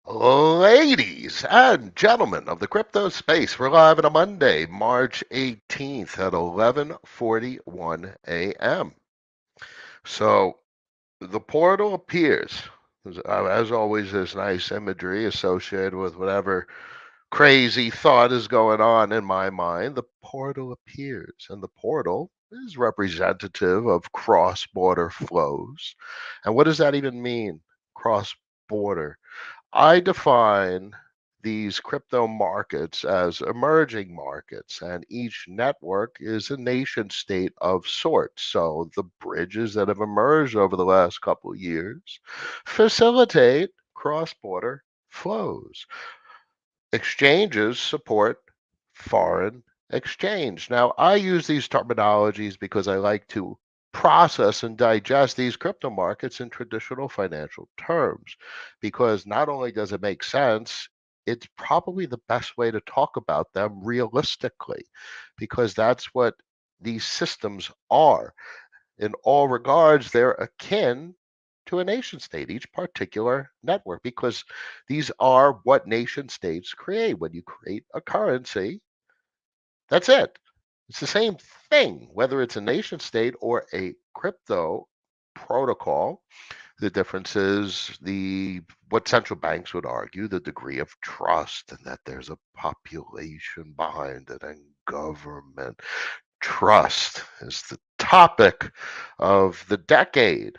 Ladies and gentlemen of the crypto space, we're live on a Monday, March 18th at 11:41 a.m. So the portal appears. As always, there's nice imagery associated with whatever crazy thought is going on in my mind. The portal appears, and the portal is representative of cross-border flows. And what does that even mean? Cross-border. I define these crypto markets as emerging markets, and each network is a nation state of sorts. So the bridges that have emerged over the last couple of years facilitate cross border flows. Exchanges support foreign exchange. Now, I use these terminologies because I like to process and digest these crypto markets in traditional financial terms, because not only does it make sense, it's probably the best way to talk about them realistically, because that's what these systems are. In all regards, they're akin to a nation state, each particular network, because these are what nation states create. When you create a currency, that's it. It's the same thing, whether it's a nation state or a crypto protocol. The difference is the what central banks would argue, the degree of trust, and that there's a population behind it and government. Trust is the topic of the decade.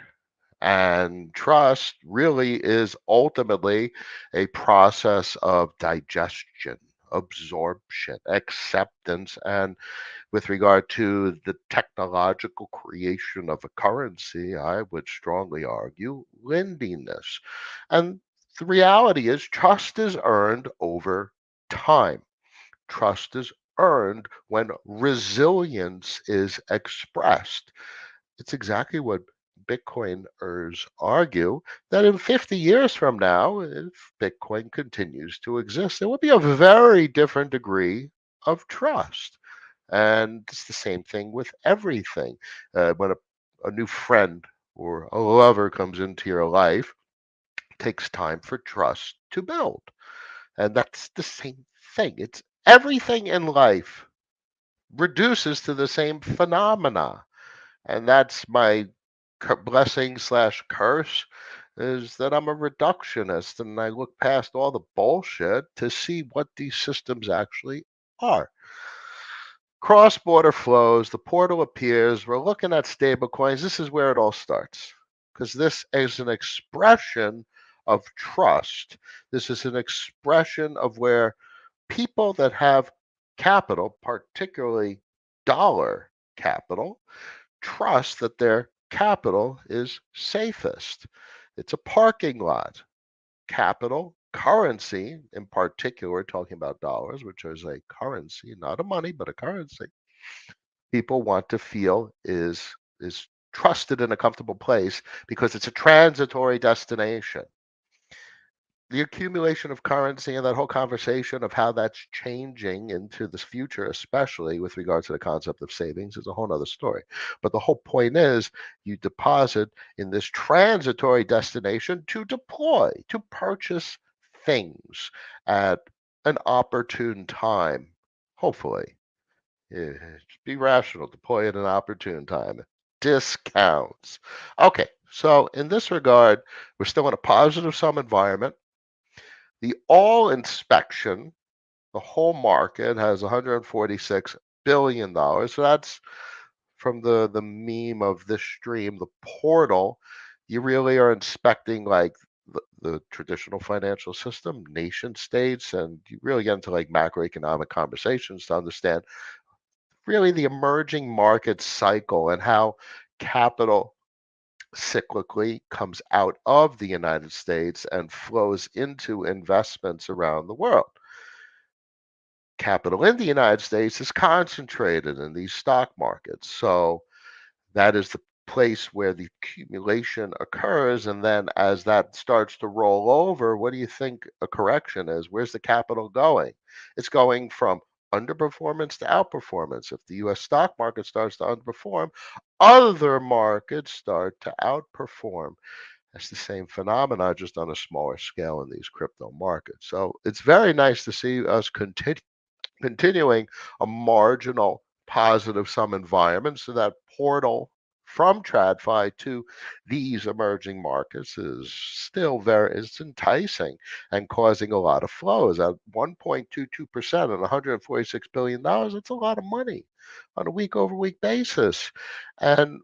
And trust really is ultimately a process of digestion, absorption, acceptance, and with regard to the technological creation of a currency, I would strongly argue lendiness. And the reality is, trust is earned over time. Trust is earned when resilience is expressed. It's exactly what Bitcoiners argue, that in 50 years from now, if Bitcoin continues to exist, there will be a very different degree of trust. And it's the same thing with everything. When a new friend or a lover comes into your life, it takes time for trust to build. And that's the same thing. It's everything in life reduces to the same phenomena. And that's my blessing slash curse, is that I'm a reductionist and I look past all the bullshit to see what these systems actually are. Cross border flows, the portal appears, we're looking at stable coins. This is where it all starts, because this is an expression of trust. This is an expression of where people that have capital, particularly dollar capital, trust that their capital is safest. It's a parking lot. Capital, currency, in particular, we're talking about dollars, which is a currency, not a money, but a currency. People want to feel is trusted in a comfortable place because it's a transitory destination. The accumulation of currency and that whole conversation of how that's changing into this future, especially with regards to the concept of savings, is a whole other story. But the whole point is, you deposit in this transitory destination to deploy, to purchase things at an opportune time, hopefully. Yeah, be rational, deploy at an opportune time. Discounts. Okay, so in this regard, we're still in a positive sum environment. The all inspection, the whole market has $146 billion. So that's from the meme of this stream, the portal. You really are inspecting like the traditional financial system, nation states, and you really get into like macroeconomic conversations to understand really the emerging market cycle and how capital cyclically comes out of the United States and flows into investments around the world. Capital in the United States is concentrated in these stock markets. So that is the place where the accumulation occurs. And then as that starts to roll over, what do you think a correction is? Where's the capital going? It's going from underperformance to outperformance. If the US stock market starts to underperform, other markets start to outperform. It's the same phenomena, just on a smaller scale in these crypto markets. So it's very nice to see us continuing a marginal positive sum environment. So that portal from TradFi to these emerging markets is still it's enticing and causing a lot of flows. At 1.22% and $146 billion, that's a lot of money on a week over week basis. And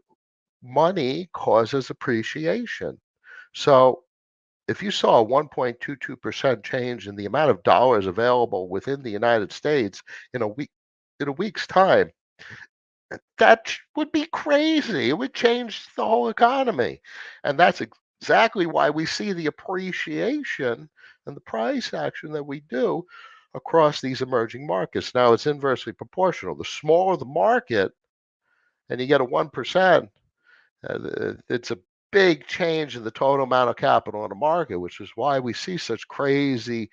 money causes appreciation. So if you saw a 1.22% change in the amount of dollars available within the United States in a week's time, that would be crazy. It would change the whole economy. And that's exactly why we see the appreciation and the price action that we do across these emerging markets. Now it's inversely proportional. The smaller the market and you get a 1%, it's a big change in the total amount of capital in the market, which is why we see such crazy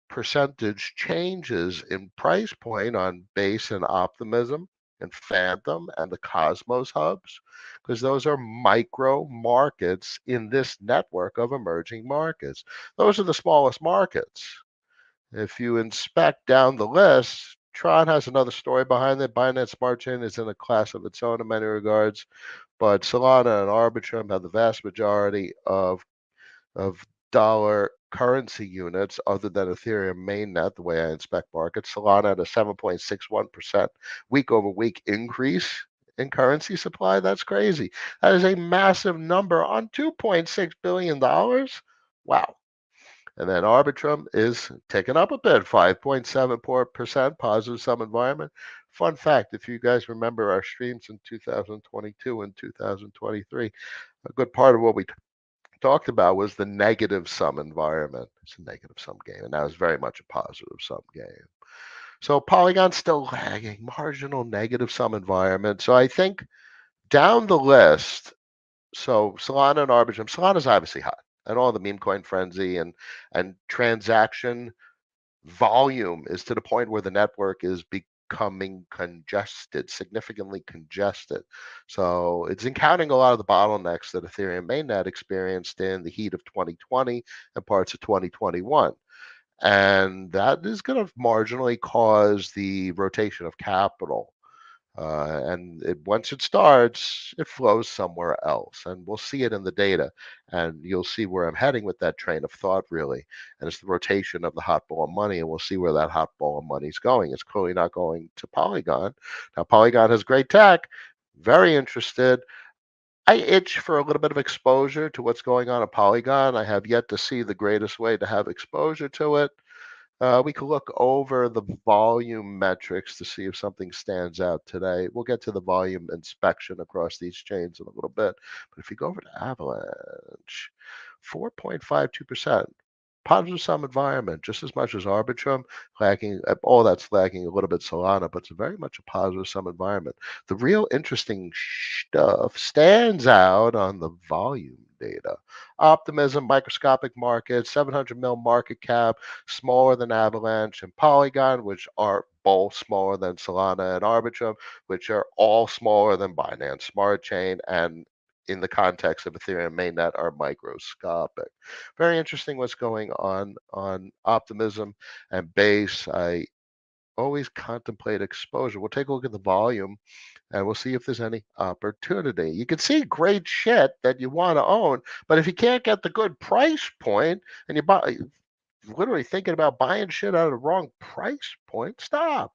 percentage changes in price point on base and optimism and phantom and the cosmos hubs, because those are micro markets in this network of emerging markets. Those are the smallest markets. If you inspect down the list, Tron has another story behind it. Binance Smart Chain is in a class of its own in many regards, but Solana and Arbitrum have the vast majority of dollar currency units other than Ethereum mainnet, the way I inspect markets. Solana had a 7.61% week over week increase in currency supply. That's crazy. That is a massive number on $2.6 billion. Wow. And then Arbitrum is taken up a bit, 5.74% positive sum environment. Fun fact, if you guys remember our streams in 2022 and 2023, a good part of what we talked about was the negative sum environment. It's a negative sum game, and now it's very much a positive sum game. So Polygon's still lagging, marginal negative sum environment. So I think down the list, so Solana and Arbitrum, Solana's obviously hot, and all the meme coin frenzy and transaction volume is to the point where the network is becoming congested, significantly congested. So it's encountering a lot of the bottlenecks that Ethereum mainnet experienced in the heat of 2020 and parts of 2021. And that is going to marginally cause the rotation of capital. Once it starts, it flows somewhere else, and we'll see it in the data. And you'll see where I'm heading with that train of thought, really. And it's the rotation of the hot ball of money, and we'll see where that hot ball of money is going. It's clearly not going to Polygon. Now, Polygon has great tech. Very interested. I itch for a little bit of exposure to what's going on at Polygon. I have yet to see the greatest way to have exposure to it. We could look over the volume metrics to see if something stands out today. We'll get to the volume inspection across these chains in a little bit. But if you go over to Avalanche, 4.52%. Positive sum environment, just as much as Arbitrum, lagging, all that's lagging a little bit Solana, but it's very much a positive sum environment. The real interesting stuff stands out on the volume data. Optimism, microscopic market, 700 mil market cap, smaller than Avalanche and Polygon, which are both smaller than Solana and Arbitrum, which are all smaller than Binance Smart Chain, and in the context of Ethereum mainnet are microscopic. Very interesting what's going on optimism and base. I always contemplate exposure. We'll take a look at the volume and we'll see if there's any opportunity. You can see great shit that you want to own, but if you can't get the good price point and you buy literally thinking about buying shit at a wrong price point, stop.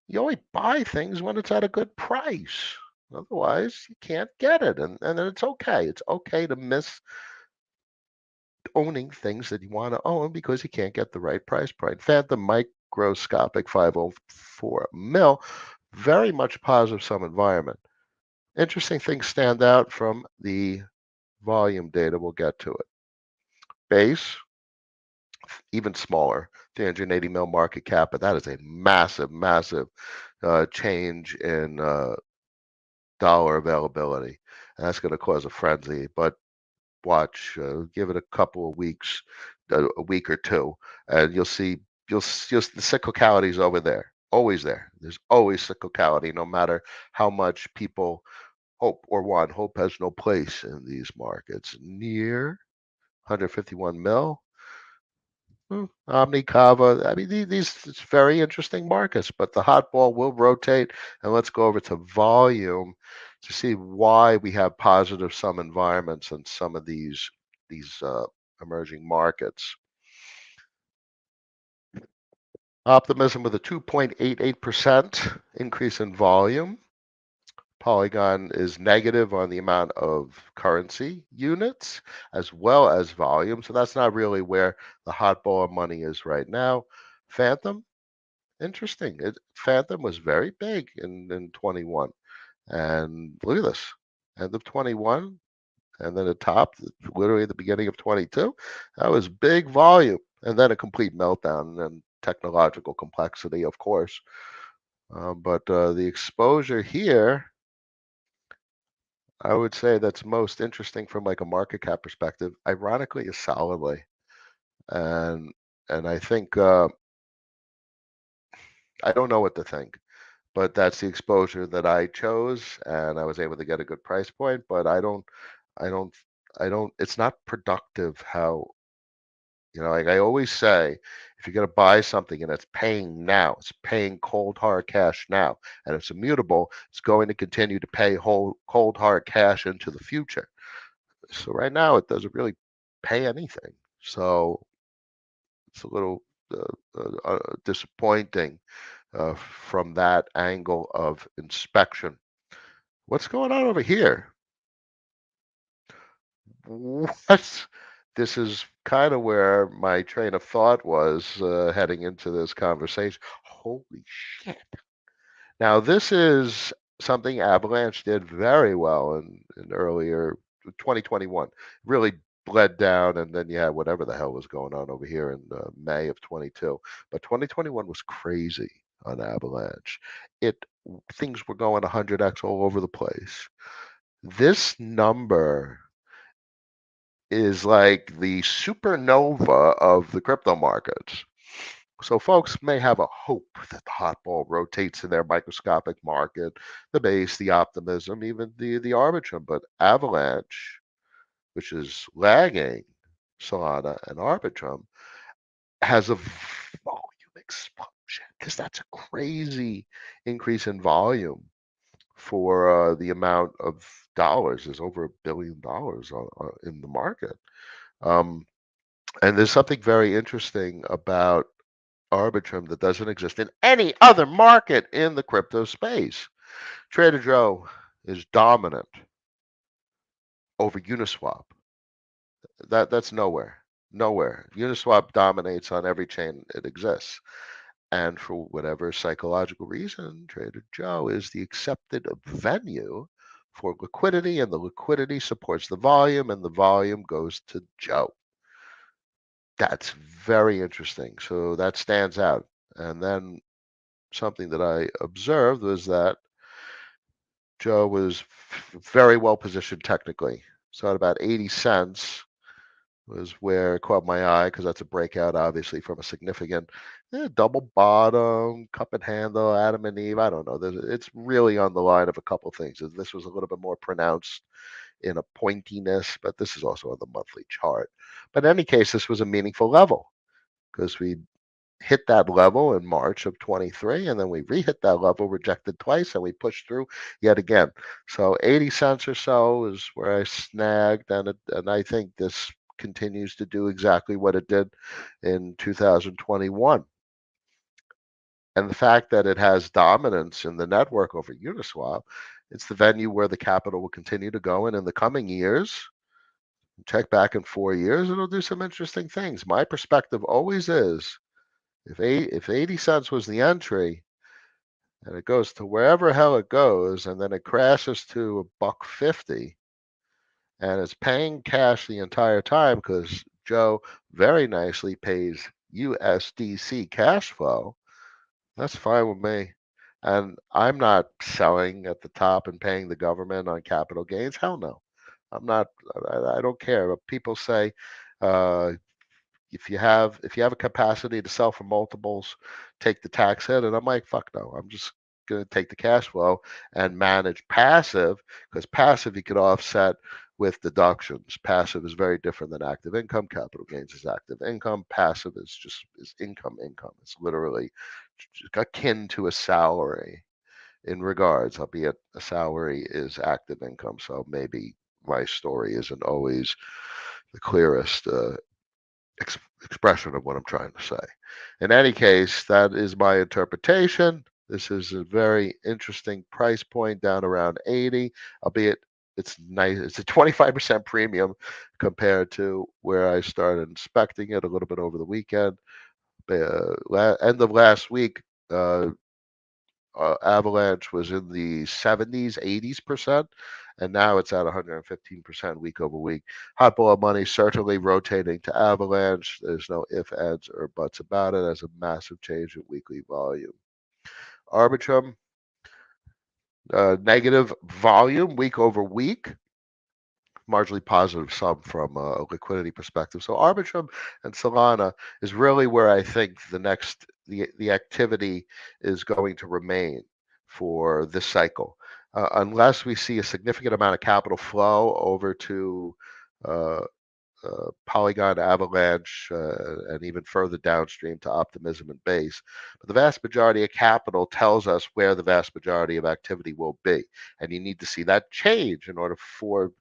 You only buy things when it's at a good price. Otherwise, you can't get it. And then it's okay. It's okay to miss owning things that you want to own because you can't get the right price point. Phantom microscopic 504 mil, very much positive sum environment. Interesting things stand out from the volume data. We'll get to it. Base, even smaller, 380 mil market cap, but that is a massive, massive change in dollar availability. And that's going to cause a frenzy. But watch, give it a couple of weeks, a week or two, and you'll the cyclicality is over there, always there. There's always cyclicality, no matter how much people Hope or one. Hope has no place in these markets. Near 151 mil. Omni Kava. I mean, these it's very interesting markets, but the hot ball will rotate. And let's go over to volume to see why we have positive some environments in some of these emerging markets. Optimism with a 2.88% increase in volume. Polygon is negative on the amount of currency units as well as volume. So that's not really where the hot ball of money is right now. Phantom, interesting. Phantom was very big in 21. And look at this. End of 21. And then it topped literally at the beginning of 22. That was big volume. And then a complete meltdown and technological complexity, of course. But the exposure here, I would say that's most interesting from like a market cap perspective, ironically, is solidly. And and I think I don't know what to think, but that's the exposure that I chose, and I was able to get a good price point. But I don't, I don't. It's not productive how like I always say, if you're going to buy something and it's paying now, it's paying cold hard cash now, and it's immutable, it's going to continue to pay whole cold hard cash into the future. So right now it doesn't really pay anything. So it's a little disappointing from that angle of inspection. What's going on over here? What? This is kind of where my train of thought was heading into this conversation. Holy shit. Now, this is something Avalanche did very well in earlier 2021. Really bled down, and then you had whatever the hell was going on over here in May of 22. But 2021 was crazy on Avalanche. It Things were going 100x all over the place. This number is like the supernova of the crypto markets. So folks may have a hope that the hot ball rotates in their microscopic market, the base, the optimism, even the arbitrum. But Avalanche, which is lagging Solana and arbitrum, has a volume explosion because that's a crazy increase in volume for the amount of dollars. There's over $1 billion in the market. Um, and there's something very interesting about Arbitrum that doesn't exist in any other market in the crypto space. Trader Joe is dominant over Uniswap. That's nowhere. Nowhere. Uniswap dominates on every chain it exists. And for whatever psychological reason, Trader Joe is the accepted venue for liquidity, and the liquidity supports the volume, and the volume goes to Joe. That's very interesting. So that stands out. And then something that I observed was that Joe was very well positioned technically. So at about 80 cents was where it caught my eye because that's a breakout, obviously, from a significant double bottom, cup and handle, Adam and Eve. I don't know. It's really on the line of a couple things. This was a little bit more pronounced in a pointiness, but this is also on the monthly chart. But in any case, this was a meaningful level because we hit that level in March of 23, and then we re-hit that level, rejected twice, and we pushed through yet again. So 80 cents or so is where I snagged, and I think this continues to do exactly what it did in 2021. And the fact that it has dominance in the network over Uniswap, it's the venue where the capital will continue to go in the coming years. Check back in 4 years, it'll do some interesting things. My perspective always is if 80 cents was the entry and it goes to wherever hell it goes and then it crashes to a buck 50 and it's paying cash the entire time because Joe very nicely pays USDC cash flow, that's fine with me. And I'm not selling at the top and paying the government on capital gains. Hell no. I'm not, I don't care. But people say, uh, if you have a capacity to sell for multiples, take the tax hit. And I'm like, fuck no. going to take the cash flow and manage passive, because passive you could offset with deductions. Passive is very different than active income. Capital gains is active income. Passive is income. It's literally akin to a salary in regards, albeit a salary is active income. So maybe my story isn't always the clearest expression of what I'm trying to say. In any case, that is my interpretation. This is a very interesting price point down around 80, albeit it's nice. It's a 25% premium compared to where I started inspecting it a little bit over the weekend. End of last week, uh, Avalanche was in the 70s, 80s%, and now it's at 115% week over week. Hot ball money certainly rotating to Avalanche. There's no ifs, ands, or buts about it, as a massive change in weekly volume. Arbitrum, negative volume week over week, marginally positive sum from a liquidity perspective. So Arbitrum and Solana is really where I think the activity is going to remain for this cycle, unless we see a significant amount of capital flow over to uh, Polygon, Avalanche, and even further downstream to Optimism and Base. But the vast majority of capital tells us where the vast majority of activity will be, and you need to see that change in order for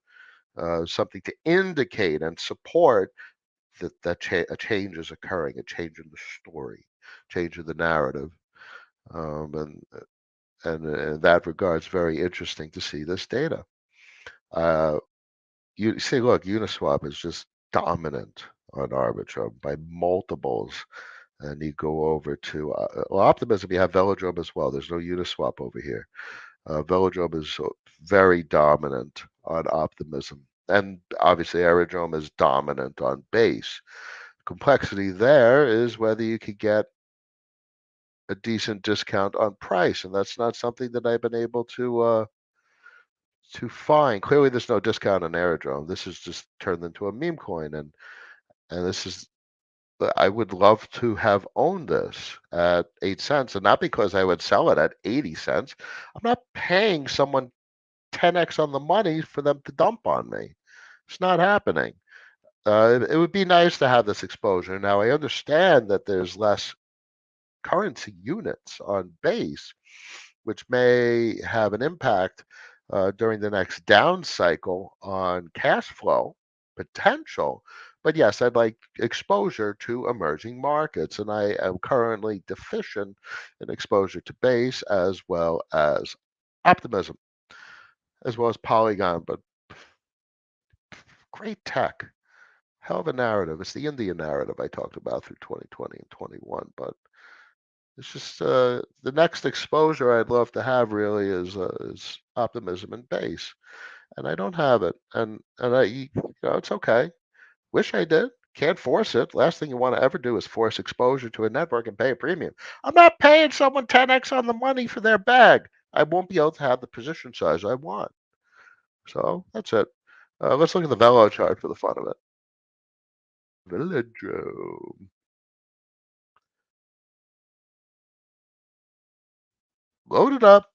something to indicate and support a change is occurring, a change in the story, change in the narrative, and in that regard, it's very interesting to see this data. You see, look, Uniswap is just dominant on Arbitrum by multiples. And you go over to Optimism, you have Velodrome as well. There's no Uniswap over here. Velodrome is very dominant on Optimism. And obviously, Aerodrome is dominant on Base. Complexity there is whether you could get a decent discount on price, and that's not something that I've been able to find. Clearly, there's no discount on Aerodrome. This is just turned into a meme coin, and this is. I would love to have owned this at 8 cents, and not because I would sell it at 80 cents. I'm not paying someone 10x on the money for them to dump on me. It's not happening. It would be nice to have this exposure. Now, I understand that there's less currency units on base, which may have an impact during the next down cycle on cash flow potential. But yes, I'd like exposure to emerging markets, and I am currently deficient in exposure to base as well as optimism, as well as Polygon. But great tech, hell of a narrative. It's the Indian narrative I talked about through 2020 and 21, but it's just the next exposure I'd love to have really is optimism and base, and I don't have it, and it's okay. Wish I did. Can't force it. Last thing you want to ever do is force exposure to a network and pay a premium. I'm not paying someone 10x on the money for their bag. I won't be able to have the position size I want. So that's it. Let's look at the Velo chart for the fun of it. Velodrome. Load it up.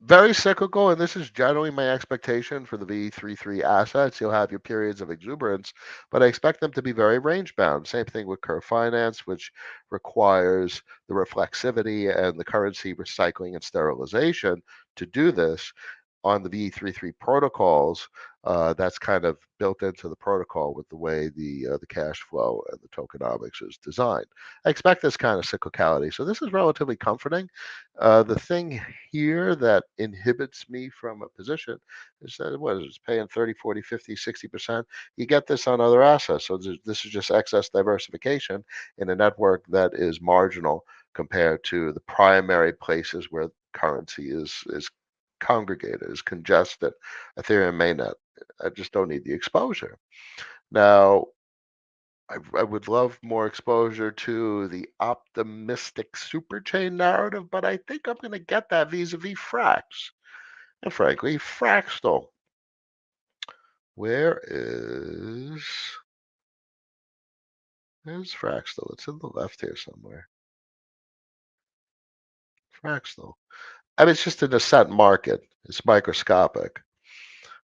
Very cyclical, and this is generally my expectation for the V33 assets. You'll have your periods of exuberance, but I expect them to be very range bound. Same thing with Curve Finance, which requires the reflexivity and the currency recycling and sterilization to do this on the V33 protocols. That's kind of built into the protocol with the way the cash flow and the tokenomics is designed. I expect this kind of cyclicality, so this is relatively comforting. The thing here that inhibits me from a position is that what is it, paying 30, 40, 50, 60%. You get this on other assets, so this is just excess diversification in a network that is marginal compared to the primary places where currency is congregated, is congested. Ethereum mainnet. I just don't need the exposure. Now, I would love more exposure to the optimistic superchain narrative, but I think I'm going to get that vis-a-vis Frax. And frankly, Fractal. Where's Fractal? It's in the left here somewhere. Fractal. I mean, it's just an ascent market. It's microscopic,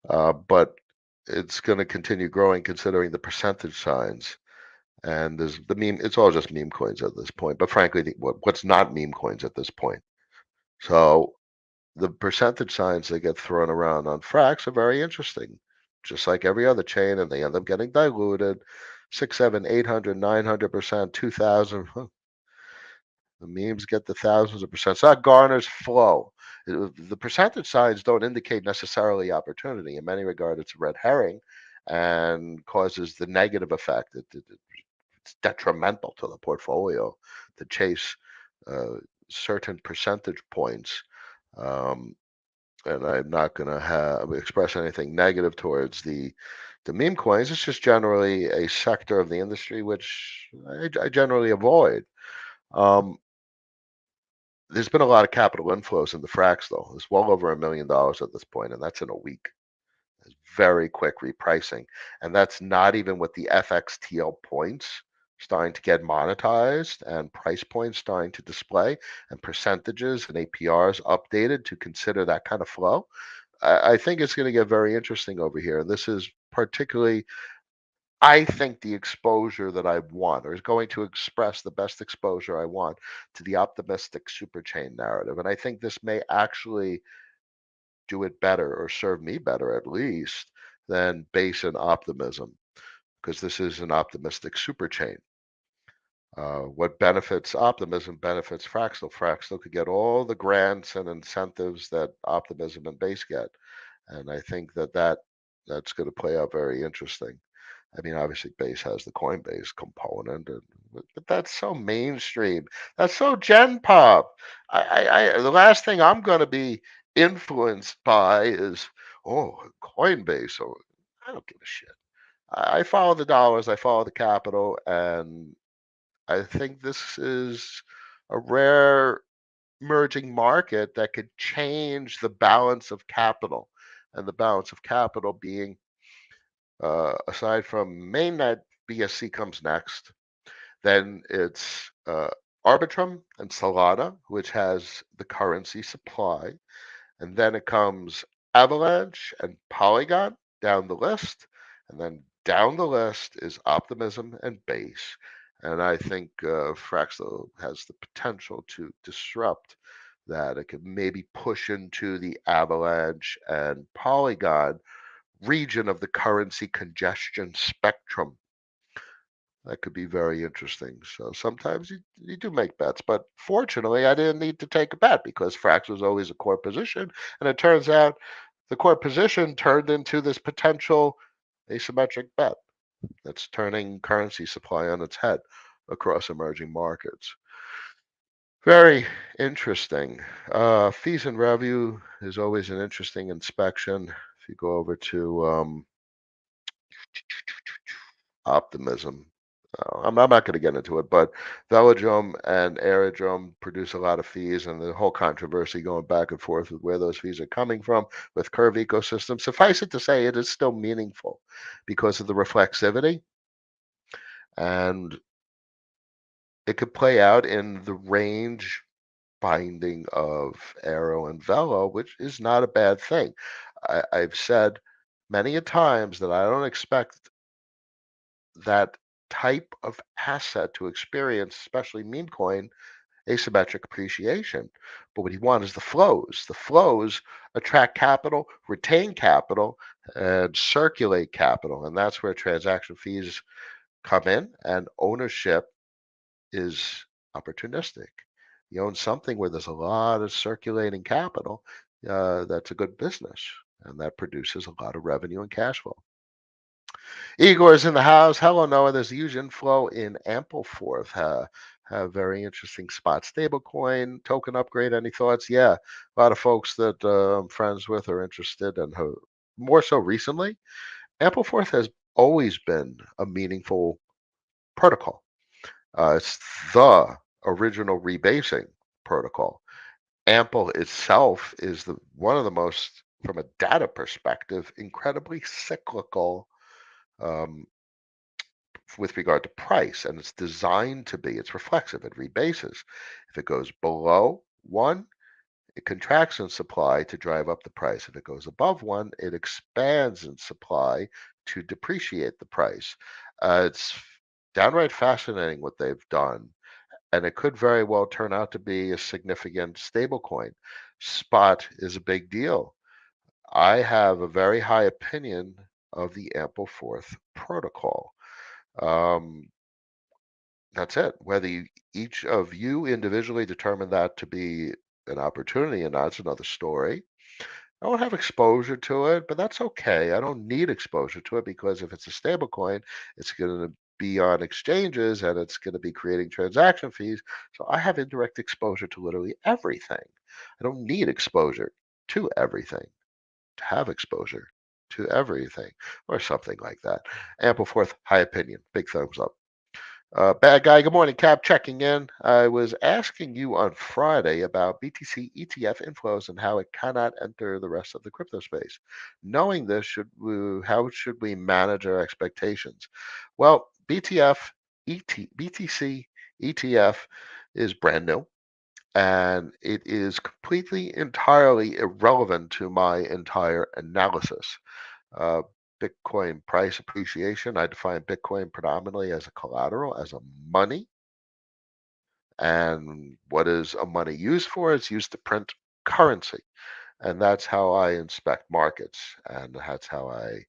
but it's going to continue growing considering the percentage signs. And there's the meme. It's all just meme coins at this point. But frankly, what's not meme coins at this point? So the percentage signs that get thrown around on Frax are very interesting, just like every other chain, and they end up getting diluted. 6, 7, 800, 900%, 2,000. The memes get the thousands of percent. So that garners flow. The percentage signs don't indicate necessarily opportunity. In many regards, it's a red herring and causes the negative effect. It's detrimental to the portfolio to chase uh, certain percentage points. Um, and I'm not going to have express anything negative towards the meme coins. It's just generally a sector of the industry which I generally avoid. Um, there's been a lot of capital inflows in the Frax though. It's well over $1 million at this point, and that's in a week. It's very quick repricing, and that's not even with the FXTL points starting to get monetized and price points starting to display and percentages and APRs updated to consider that kind of flow. I think it's going to get very interesting over here. And this is particularly, I think, the exposure that I want, or is going to express the best exposure I want to the optimistic super chain narrative. And I think this may actually do it better or serve me better, at least, than base and optimism, because this is an optimistic super chain. What benefits optimism benefits Fractal. Fractal could get all the grants and incentives that optimism and base get. And I think that's going to play out very interesting. I mean, obviously, base has the Coinbase component, but that's so mainstream. That's so Gen Pop. The last thing I'm going to be influenced by is, oh, Coinbase. Or I don't give a shit. I follow the dollars. I follow the capital, and I think this is a rare emerging market that could change the balance of capital, and the balance of capital being, aside from mainnet, BSC comes next. Then it's Arbitrum and Solana, which has the currency supply. And then it comes Avalanche and Polygon down the list. And then down the list is Optimism and Base. And I think Fraxel has the potential to disrupt that. It could maybe push into the Avalanche and Polygon region of the currency congestion spectrum. That could be very interesting. So sometimes you do make bets, but fortunately, I didn't need to take a bet because Frax was always a core position. And it turns out the core position turned into this potential asymmetric bet that's turning currency supply on its head across emerging markets. Very interesting. Fees and revenue is always an interesting inspection. If you go over to optimism. I'm not going to get into it, but Velodrome and Aerodrome produce a lot of fees, and the whole controversy going back and forth with where those fees are coming from with Curve ecosystem. Suffice it to say, it is still meaningful because of the reflexivity, and it could play out in the range binding of Aero and Velo, which is not a bad thing. I've said many a times that I don't expect that type of asset to experience, especially meme coin, asymmetric appreciation. But what you want is the flows. The flows attract capital, retain capital, and circulate capital. And that's where transaction fees come in, and ownership is opportunistic. You own something where there's a lot of circulating capital, that's a good business, and that produces a lot of revenue and cash flow. Igor's in the house. Hello, Noah. There's a huge inflow in Ampleforth. Have very interesting spot. Stablecoin, token upgrade. Any thoughts? Yeah, a lot of folks that I'm friends with are interested, and more so recently. Ampleforth has always been a meaningful protocol. It's the original rebasing protocol. Ample itself is one of the most, from a data perspective, incredibly cyclical, um, with regard to price, and it's designed to be, it's reflexive, it rebases. If it goes below one, It contracts in supply to drive up the price. If it goes above one, it expands in supply to depreciate the price. It's downright fascinating what they've done, and it could very well turn out to be a significant stablecoin. Spot is a big deal. I have a very high opinion of the Ampleforth protocol. Um, that's it. Whether each of you individually determine that to be an opportunity and that's another story. I don't have exposure to it, but that's okay. I don't need exposure to it because if it's a stable coin, it's going to be on exchanges and it's going to be creating transaction fees. So I have indirect exposure to literally everything. I don't need exposure to everything to have exposure to everything or something like that. Ample fourth, high opinion. Big thumbs up. Bad guy, good morning, Cap. Checking in. I was asking you on Friday about BTC ETF inflows and how it cannot enter the rest of the crypto space. Knowing this, how should we manage our expectations? Well, BTC ETF is brand new and it is completely, entirely irrelevant to my entire analysis. Uh, Bitcoin price appreciation. I define Bitcoin predominantly as a collateral, as a money. And what is a money used for? It's used to print currency. And that's how I inspect markets. And that's how I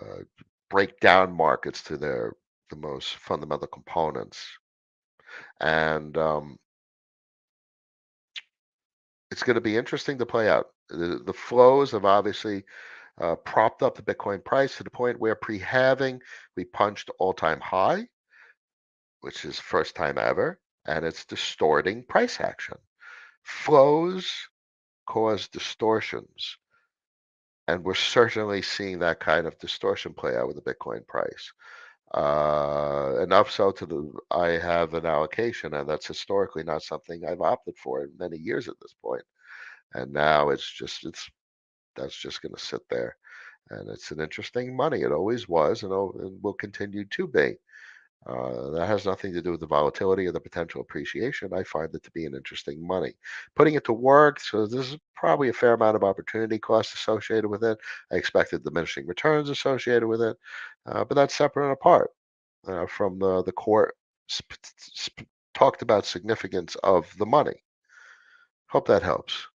uh, break down markets to the most fundamental components. And it's going to be interesting to play out. The flows have obviously propped up the Bitcoin price to the point where pre-halving we punched all-time high, which is first time ever, and it's distorting price action. Flows cause distortions, and we're certainly seeing that kind of distortion play out with the Bitcoin price. Enough so to I have an allocation, and that's historically not something I've opted for in many years at this point. And now it's that's just going to sit there, and it's an interesting money. It always was, and will continue to be. That has nothing to do with the volatility or the potential appreciation. I find it to be an interesting money. Putting it to work, so there's probably a fair amount of opportunity cost associated with it. I expected diminishing returns associated with it, but that's separate and apart from the core talked about significance of the money. Hope that helps.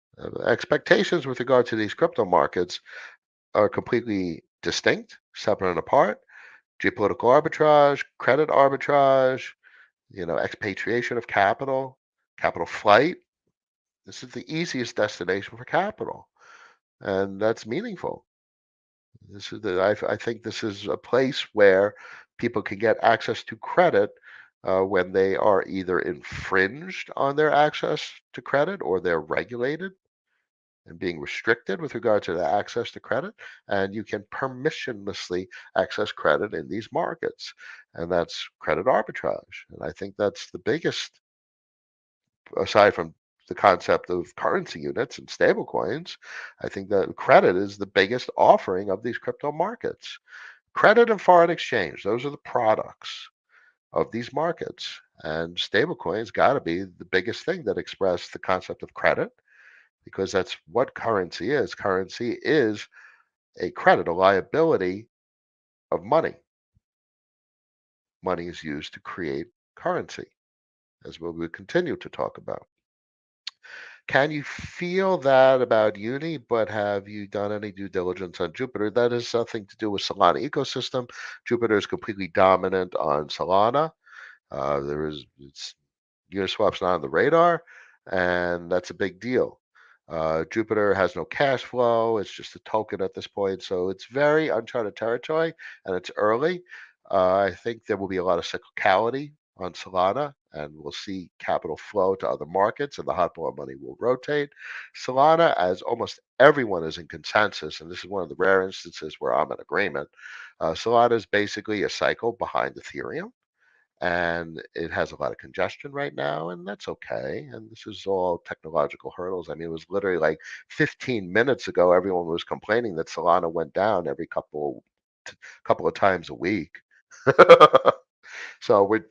Expectations with regard to these crypto markets are completely distinct, separate and apart. Geopolitical arbitrage, credit arbitrage, expatriation of capital, capital flight. This is the easiest destination for capital, and that's meaningful. I think this is a place where people can get access to credit when they are either infringed on their access to credit or they're regulated and being restricted with regard to the access to credit, and you can permissionlessly access credit in these markets, and that's credit arbitrage. And I think that's the biggest, aside from the concept of currency units and stable coins, I think that credit is the biggest offering of these crypto markets. Credit and foreign exchange, those are the products of these markets. And stablecoins got to be the biggest thing that express the concept of credit because that's what currency is. Currency is a credit, a liability of money. Money is used to create currency, as we will continue to talk about. Can you feel that about Uni, but have you done any due diligence on Jupiter? That has something to do with Solana ecosystem. Jupiter is completely dominant on Solana. There is it's Uniswap's not on the radar, and that's a big deal. Jupiter has no cash flow. It's just a token at this point. So it's very uncharted territory and it's early. I think there will be a lot of cyclicality on Solana and we'll see capital flow to other markets and the hot ball money will rotate. Solana, as almost everyone is in consensus, and this is one of the rare instances where I'm in agreement, Solana is basically a cycle behind Ethereum and it has a lot of congestion right now, and that's okay. And this is all technological hurdles. I mean, it was literally like 15 minutes ago, everyone was complaining that Solana went down every couple of times a week. So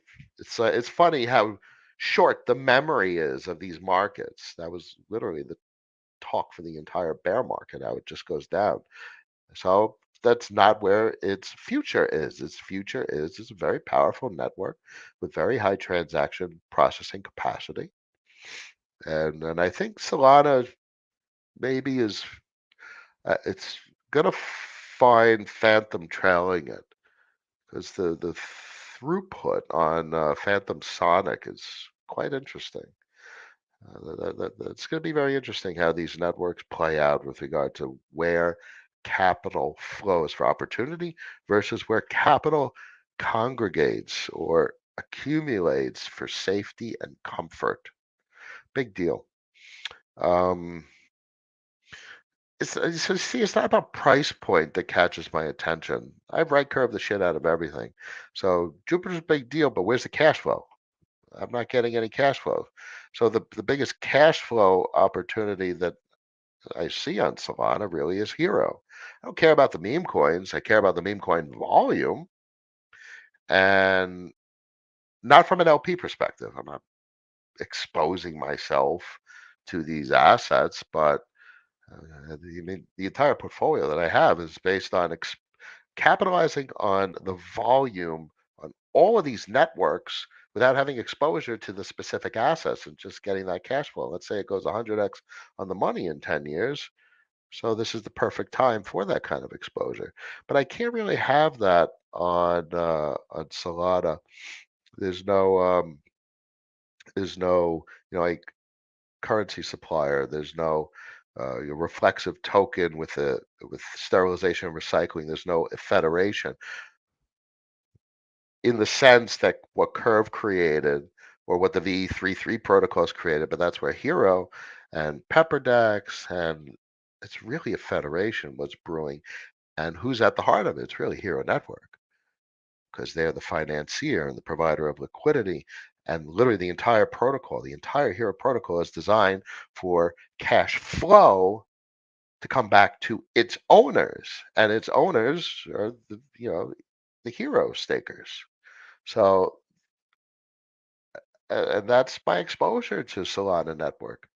it's funny how short the memory is of these markets. That was literally talk for the entire bear market, how it just goes down. So that's not where its future is. Its future is it's a very powerful network with very high transaction processing capacity. And I think Solana maybe is it's gonna find Phantom trailing it because the throughput on Phantom Sonic is quite interesting. It's going to be very interesting how these networks play out with regard to where capital flows for opportunity versus where capital congregates or accumulates for safety and comfort. Big deal. Um, so see, it's not about price point that catches my attention. I've right curved the shit out of everything. So Jupiter's a big deal, but where's the cash flow? I'm not getting any cash flow. So the biggest cash flow opportunity that I see on Solana really is Hero. I don't care about the meme coins. I care about the meme coin volume and not from an LP perspective. I'm not exposing myself to these assets, but the entire portfolio that I have is based on capitalizing on the volume on all of these networks without having exposure to the specific assets and just getting that cash flow. Let's say it goes 100x on the money in 10 years. So this is the perfect time for that kind of exposure. But I can't really have that on Solana. There's no like currency supplier. There's no your reflexive token with sterilization and recycling. There's no federation in the sense that what Curve created or what the VE33 protocols created, but that's where Hero and PepperDex and it's really a federation what's brewing. And who's at the heart of it? It's really Hero Network because they're the financier and the provider of liquidity. And literally the entire Hero protocol is designed for cash flow to come back to its owners. And its owners are the Hero stakers. So and that's my exposure to Solana Network.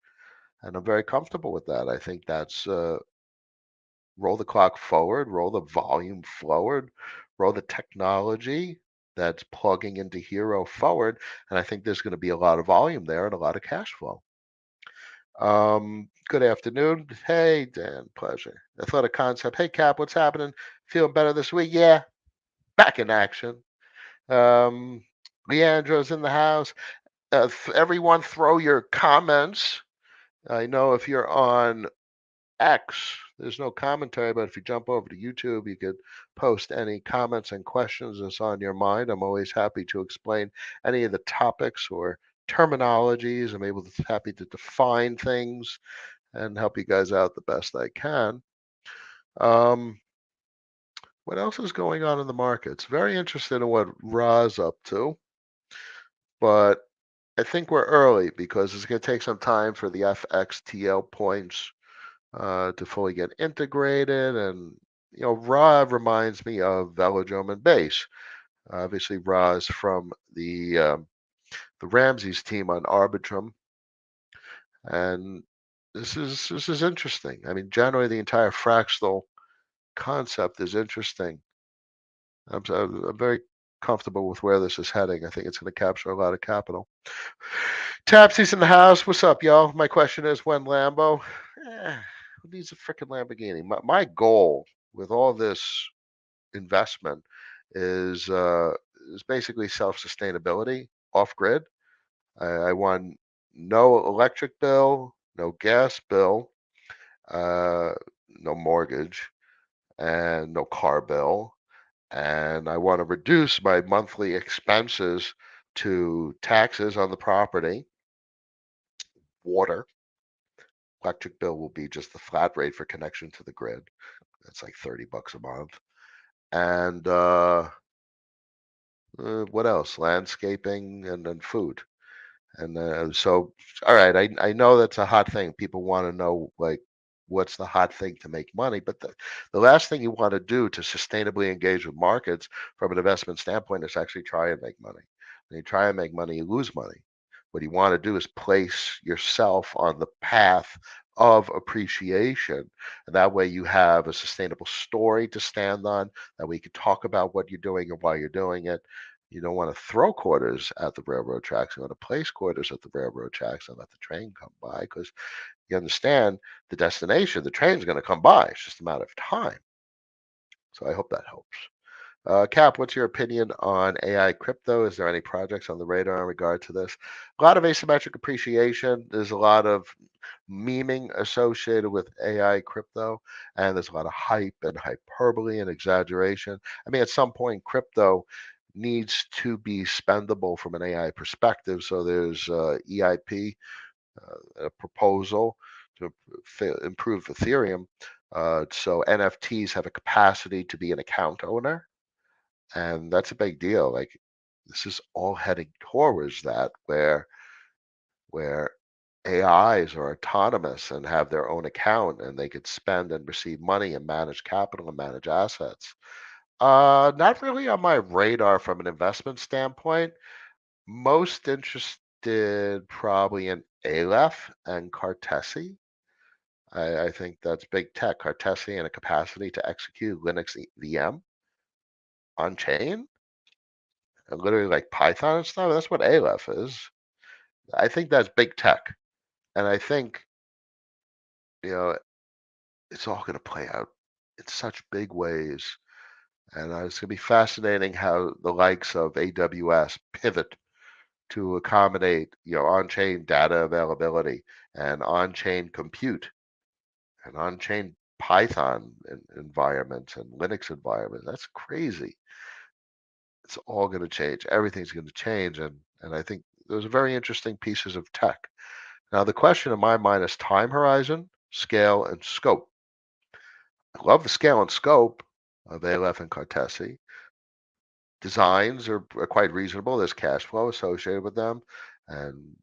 And I'm very comfortable with that. I think that's roll the clock forward, roll the volume forward, roll the technology that's plugging into Hero forward. And I think there's going to be a lot of volume there and a lot of cash flow. Good afternoon. Hey, Dan, pleasure. Athletic Concept. Hey, Cap, what's happening? Feeling better this week? Yeah, back in action. Leandro's in the house. Everyone, throw your comments. I know if you're on X, there's no commentary, but if you jump over to YouTube, you could post any comments and questions that's on your mind. I'm always happy to explain any of the topics or terminologies. Happy to define things and help you guys out the best I can. What else is going on in the markets? Very interested in what Ra's up to, but I think we're early because it's going to take some time for the FXTL points to fully get integrated. And Ra reminds me of Velodrome and Base. Obviously, Ra is from the Ramses team on Arbitrum, and this is interesting. I mean, generally, the entire fractal concept is interesting. I'm very comfortable with where this is heading. I think it's going to capture a lot of capital. Tapsy's in the house. What's up, y'all? My question is when Lambo? Who needs a freaking Lamborghini? My goal with all this investment is basically self-sustainability off grid. I want no electric bill, no gas bill, no mortgage, and no car bill. And I want to reduce my monthly expenses to taxes on the property, water. Electric bill will be just the flat rate for connection to the grid. That's like $30 a month. And what else? Landscaping and then food. And so, all right, I know that's a hot thing. People want to know like what's the hot thing to make money, but the last thing you want to do to sustainably engage with markets from an investment standpoint is actually try and make money. When you try and make money, you lose money. What you want to do is place yourself on the path of appreciation. And that way you have a sustainable story to stand on, that way you can talk about what you're doing and why you're doing it. You don't want to throw quarters at the railroad tracks. You want to place quarters at the railroad tracks and let the train come by because you understand the destination, the train's going to come by. It's just a matter of time. So I hope that helps. Cap, what's your opinion on AI crypto? Is there any projects on the radar in regard to this? A lot of asymmetric appreciation. There's a lot of memeing associated with AI crypto, and there's a lot of hype and hyperbole and exaggeration. I mean, at some point, crypto needs to be spendable from an AI perspective. So there's EIP, a proposal to improve Ethereum. So NFTs have a capacity to be an account owner, and that's a big deal. Like this is all heading towards that, where AIs are autonomous and have their own account, and they could spend and receive money and manage capital and manage assets. Not really on my radar from an investment standpoint. Most interested probably in Aleph and Cartesi. I think that's big tech. Cartesi and a capacity to execute Linux VM on chain, and literally like Python and stuff. That's what Aleph is. I think that's big tech, and I think you know it's all going to play out in such big ways. And it's going to be fascinating how the likes of AWS pivot to accommodate on-chain data availability and on-chain compute and on-chain Python environments and Linux environments. That's crazy. It's all going to change. Everything's going to change, and I think those are very interesting pieces of tech. Now, the question in my mind is time horizon, scale, and scope. I love the scale and scope of Aleph and Cartesi. Designs are quite reasonable. There's cash flow associated with them, and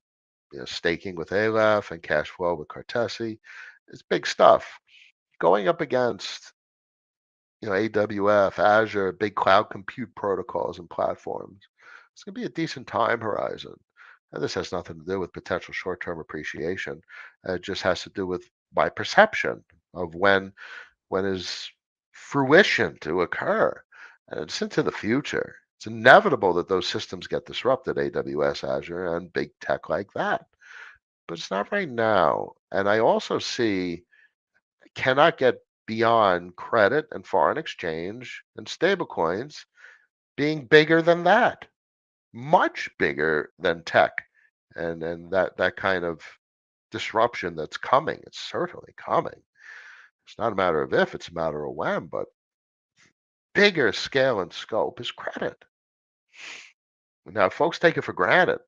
staking with Aleph and cash flow with Cartesi. It's big stuff. Going up against AWS, Azure, big cloud compute protocols and platforms. It's going to be a decent time horizon. And this has nothing to do with potential short-term appreciation. It just has to do with my perception of when is fruition to occur. And it's into the future. It's inevitable that those systems get disrupted, AWS, Azure, and big tech like that. But it's not right now. And I also see cannot get beyond credit and foreign exchange and stablecoins being bigger than that, much bigger than tech, and that kind of disruption that's coming. It's certainly coming. It's not a matter of if, it's a matter of when, but bigger scale and scope is credit. Now, folks take it for granted.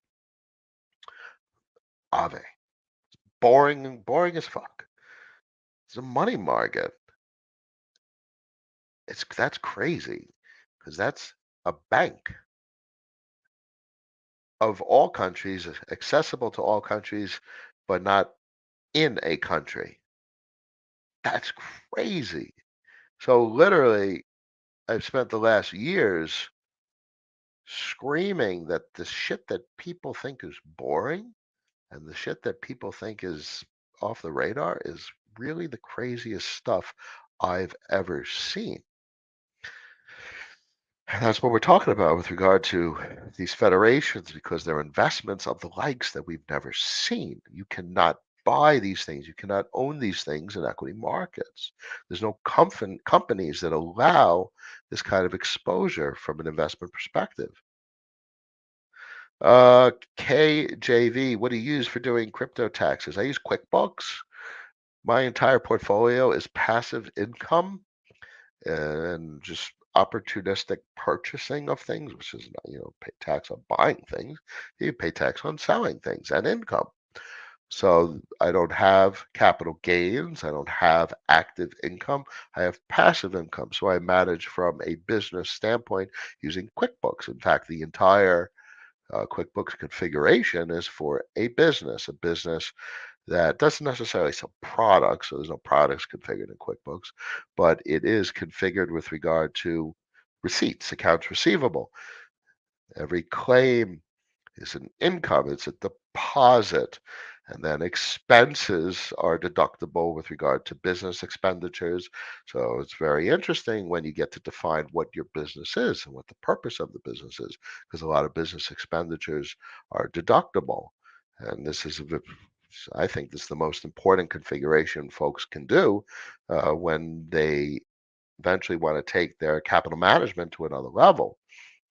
Ave, boring as fuck. It's a money market. That's crazy because that's a bank of all countries, accessible to all countries, but not in a country. That's crazy. So literally, I've spent the last years screaming that the shit that people think is boring and the shit that people think is off the radar is really the craziest stuff I've ever seen. And that's what we're talking about with regard to these federations, because they're investments of the likes that we've never seen. You cannot buy these things. You cannot own these things in equity markets. There's no companies that allow this kind of exposure from an investment perspective. KJV, what do you use for doing crypto taxes? I use QuickBooks. My entire portfolio is passive income and just opportunistic purchasing of things, which is pay tax on buying things. You pay tax on selling things and income. So I don't have capital gains. I don't have active income. I have passive income. So I manage from a business standpoint using QuickBooks. In fact, the entire QuickBooks configuration is for a business that doesn't necessarily sell products, so there's no products configured in QuickBooks, but it is configured with regard to receipts, accounts receivable. Every claim is an income, it's a deposit. And then expenses are deductible with regard to business expenditures. So it's very interesting when you get to define what your business is and what the purpose of the business is, because a lot of business expenditures are deductible. And this is, I think, this is the most important configuration folks can do when they eventually want to take their capital management to another level,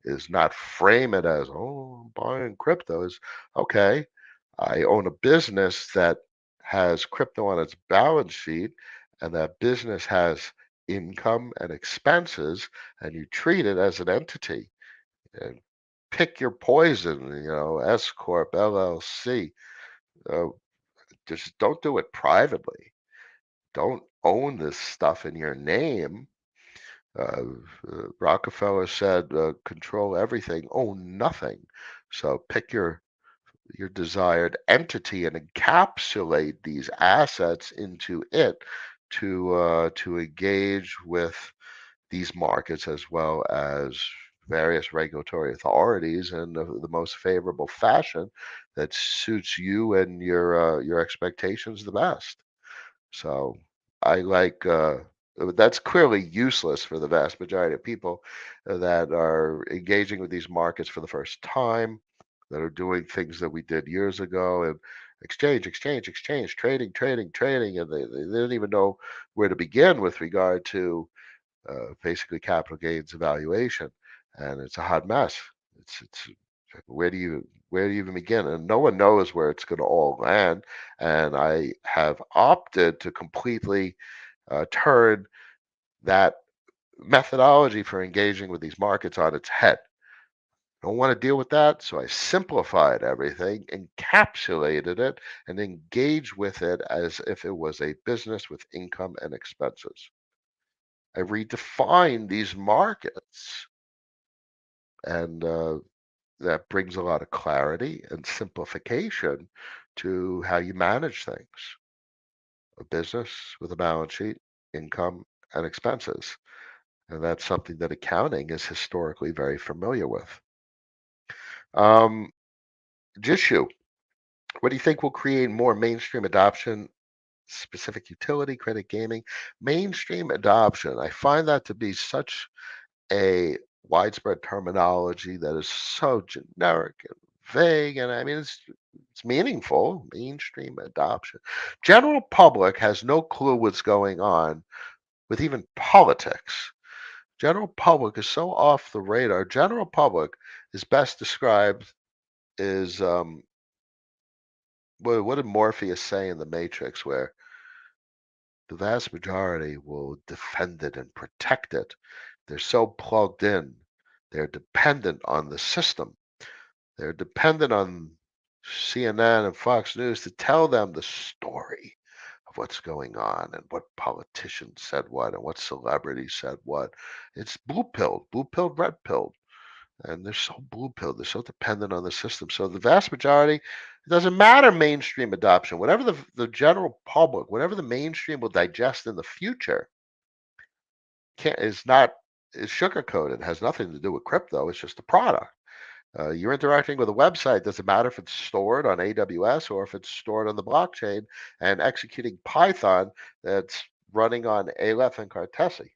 is not frame it as, oh, I'm buying crypto. Is okay, I own a business that has crypto on its balance sheet, and that business has income and expenses, and you treat it as an entity and pick your poison, S Corp, LLC. Uh, just don't do it privately. Don't own this stuff in your name. Uh, Rockefeller said, "Control everything, own nothing." So pick your desired entity and encapsulate these assets into it to engage with these markets as well as various regulatory authorities in the most favorable fashion that suits you and your expectations the best. So I like that's clearly useless for the vast majority of people that are engaging with these markets for the first time, that are doing things that we did years ago and exchange, trading, and they didn't even know where to begin with regard to basically capital gains evaluation, and it's a hot mess. It's where do you even begin? And no one knows where it's going to all land. And I have opted to completely turn that methodology for engaging with these markets on its head. I don't want to deal with that, so I simplified everything, encapsulated it, and engaged with it as if it was a business with income and expenses. I redefined these markets, and that brings a lot of clarity and simplification to how you manage things. A business with a balance sheet, income, and expenses. And that's something that accounting is historically very familiar with. Um, Jishu, what do you think will create more mainstream adoption, specific utility, credit gaming? Mainstream adoption, I find that to be such a widespread terminology that is so generic and vague, and I mean it's meaningful. Mainstream adoption. General public has no clue what's going on with even politics. General public is so off the radar. General public is best described as what did Morpheus say in the Matrix, where the vast majority will defend it and protect it. They're so plugged in. They're dependent on the system. They're dependent on CNN and Fox News to tell them the story of what's going on and what politicians said what and what celebrities said what. It's blue pilled, red pilled. And they're so blue pilled. They're so dependent on the system. So the vast majority, it doesn't matter mainstream adoption. Whatever the general public, whatever the mainstream will digest in the future, can't is not is sugar coated. It has nothing to do with crypto. It's just a product. You're interacting with a website. Doesn't matter if it's stored on AWS or if it's stored on the blockchain and executing Python that's running on Aleph and Cartesi.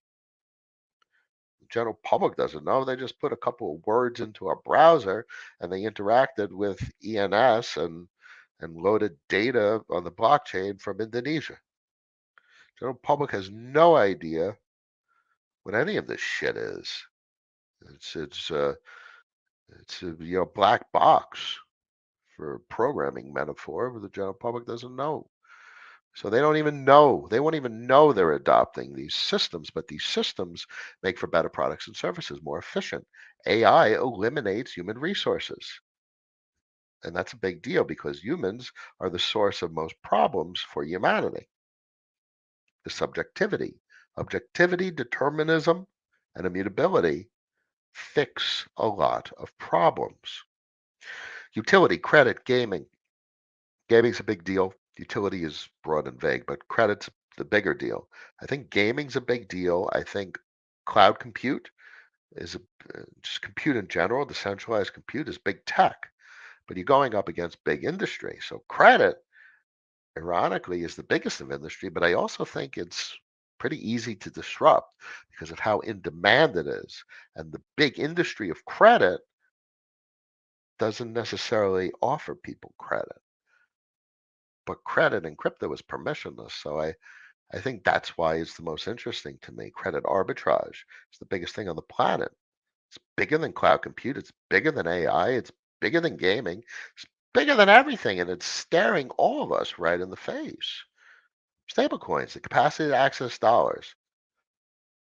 The general public doesn't know. They just put a couple of words into a browser and they interacted with ENS and loaded data on the blockchain from Indonesia. General public has no idea what any of this shit is. It's it's uh, it's a black box for a programming metaphor, but the general public doesn't know. So they don't even know. They won't even know they're adopting these systems, but these systems make for better products and services, more efficient. AI eliminates human resources. And that's a big deal because humans are the source of most problems for humanity. The subjectivity, objectivity, determinism, and immutability fix a lot of problems. Utility, credit, gaming. Gaming's a big deal. Utility is broad and vague, but credit's the bigger deal. I think gaming's a big deal. I think cloud compute is just compute in general, decentralized compute is big tech. but you're going up against big industry. So credit, ironically, is the biggest of industry, but I also think it's pretty easy to disrupt because of how in demand it is. And the big industry of credit doesn't necessarily offer people credit, but credit in crypto is permissionless. So I think that's why it's the most interesting to me. Credit arbitrage is the biggest thing on the planet. It's bigger than cloud compute. It's bigger than AI. It's bigger than gaming. It's bigger than everything. And it's staring all of us right in the face. Stablecoins, the capacity to access dollars.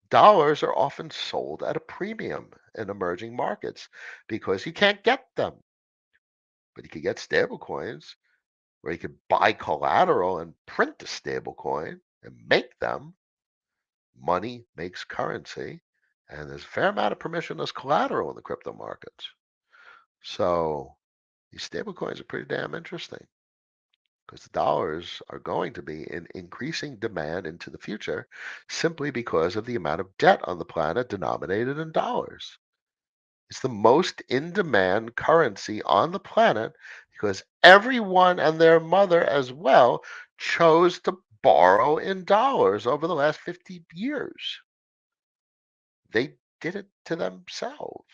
Dollars are often sold at a premium in emerging markets because you can't get them. But you can get stablecoins where you can buy collateral and print a stablecoin and make them. Money makes currency. And there's a fair amount of permissionless collateral in the crypto markets. So these stablecoins are pretty damn interesting because the dollars are going to be in increasing demand into the future simply because of the amount of debt on the planet denominated in dollars. It's the most in demand currency on the planet because everyone and their mother as well chose to borrow in dollars over the last 50 years. They did it to themselves.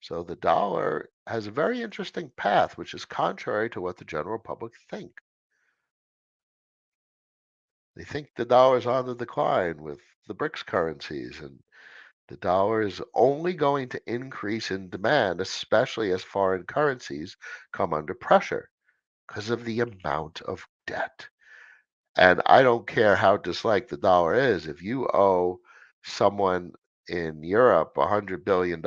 So the dollar has a very interesting path, which is contrary to what the general public think. They think the dollar is on the decline with the BRICS currencies, and the dollar is only going to increase in demand, especially as foreign currencies come under pressure because of the amount of debt. And I don't care how disliked the dollar is. If you owe someone in Europe $100 billion,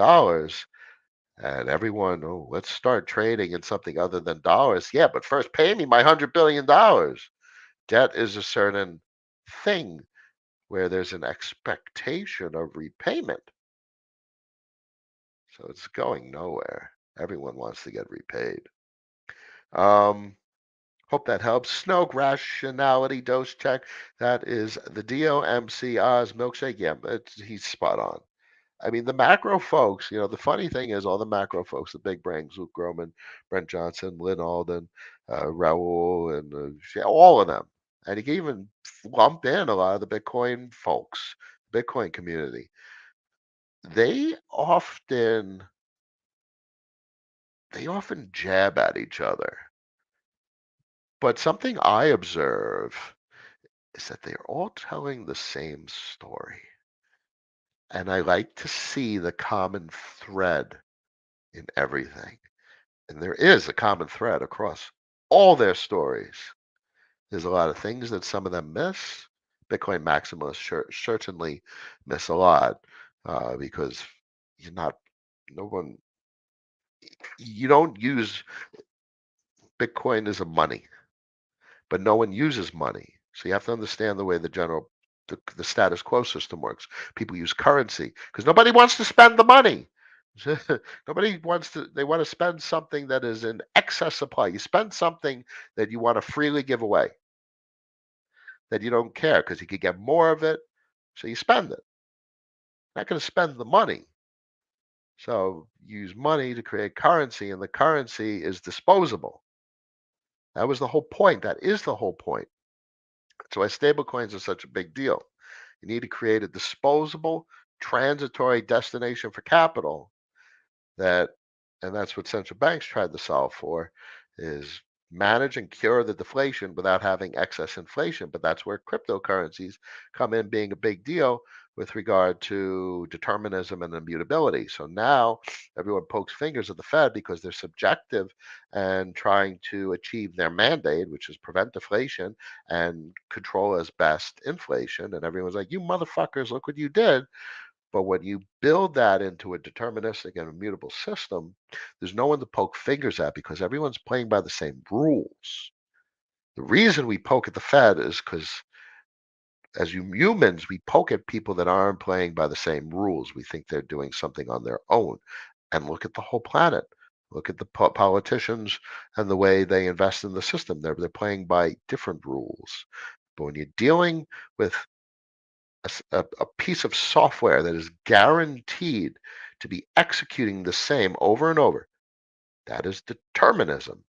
and everyone, oh, let's start trading in something other than dollars. Yeah, but first pay me my $100 billion. Debt is a certain thing where there's an expectation of repayment. So it's going nowhere. Everyone wants to get repaid. Um, Hope that helps. Snoke rationality dose check. That is the DOMC Oz milkshake. Yeah, he's spot on. I mean, the macro folks, the funny thing is all the macro folks, the big brains, Luke Groman, Brent Johnson, Lynn Alden, Raul, and all of them. And he can even lump in a lot of the Bitcoin folks, Bitcoin community. They often they often jab at each other. But something I observe is that they are all telling the same story. And I like to see the common thread in everything. And there is a common thread across all their stories. There's a lot of things that some of them miss. Bitcoin maximalists certainly miss a lot because you're not, no one, you don't use Bitcoin as a money, but no one uses money. So you have to understand the way the status quo system works. People use currency because nobody wants to spend the money. Nobody wants to, they want to spend something that is in excess supply. You spend something that you want to freely give away, that you don't care because you could get more of it. So you spend it. Not going to spend the money. So use money to create currency, and the currency is disposable. That was the whole point. That is the whole point. That's why stablecoins are such a big deal. You need to create a disposable, transitory destination for capital that, and that's what central banks tried to solve for, is manage and cure the deflation without having excess inflation. But that's where cryptocurrencies come in being a big deal with regard to determinism and immutability. So now everyone pokes fingers at the Fed because they're subjective and trying to achieve their mandate, which is prevent deflation and control as best inflation. And everyone's like, you motherfuckers, look what you did. But when you build that into a deterministic and immutable system, there's no one to poke fingers at because everyone's playing by the same rules. The reason we poke at the Fed is because as humans, we poke at people that aren't playing by the same rules. We think they're doing something on their own. And look at the whole planet. Look at the politicians and the way they invest in the system. They're playing by different rules. But when you're dealing with a piece of software that is guaranteed to be executing the same over and over. That is determinism.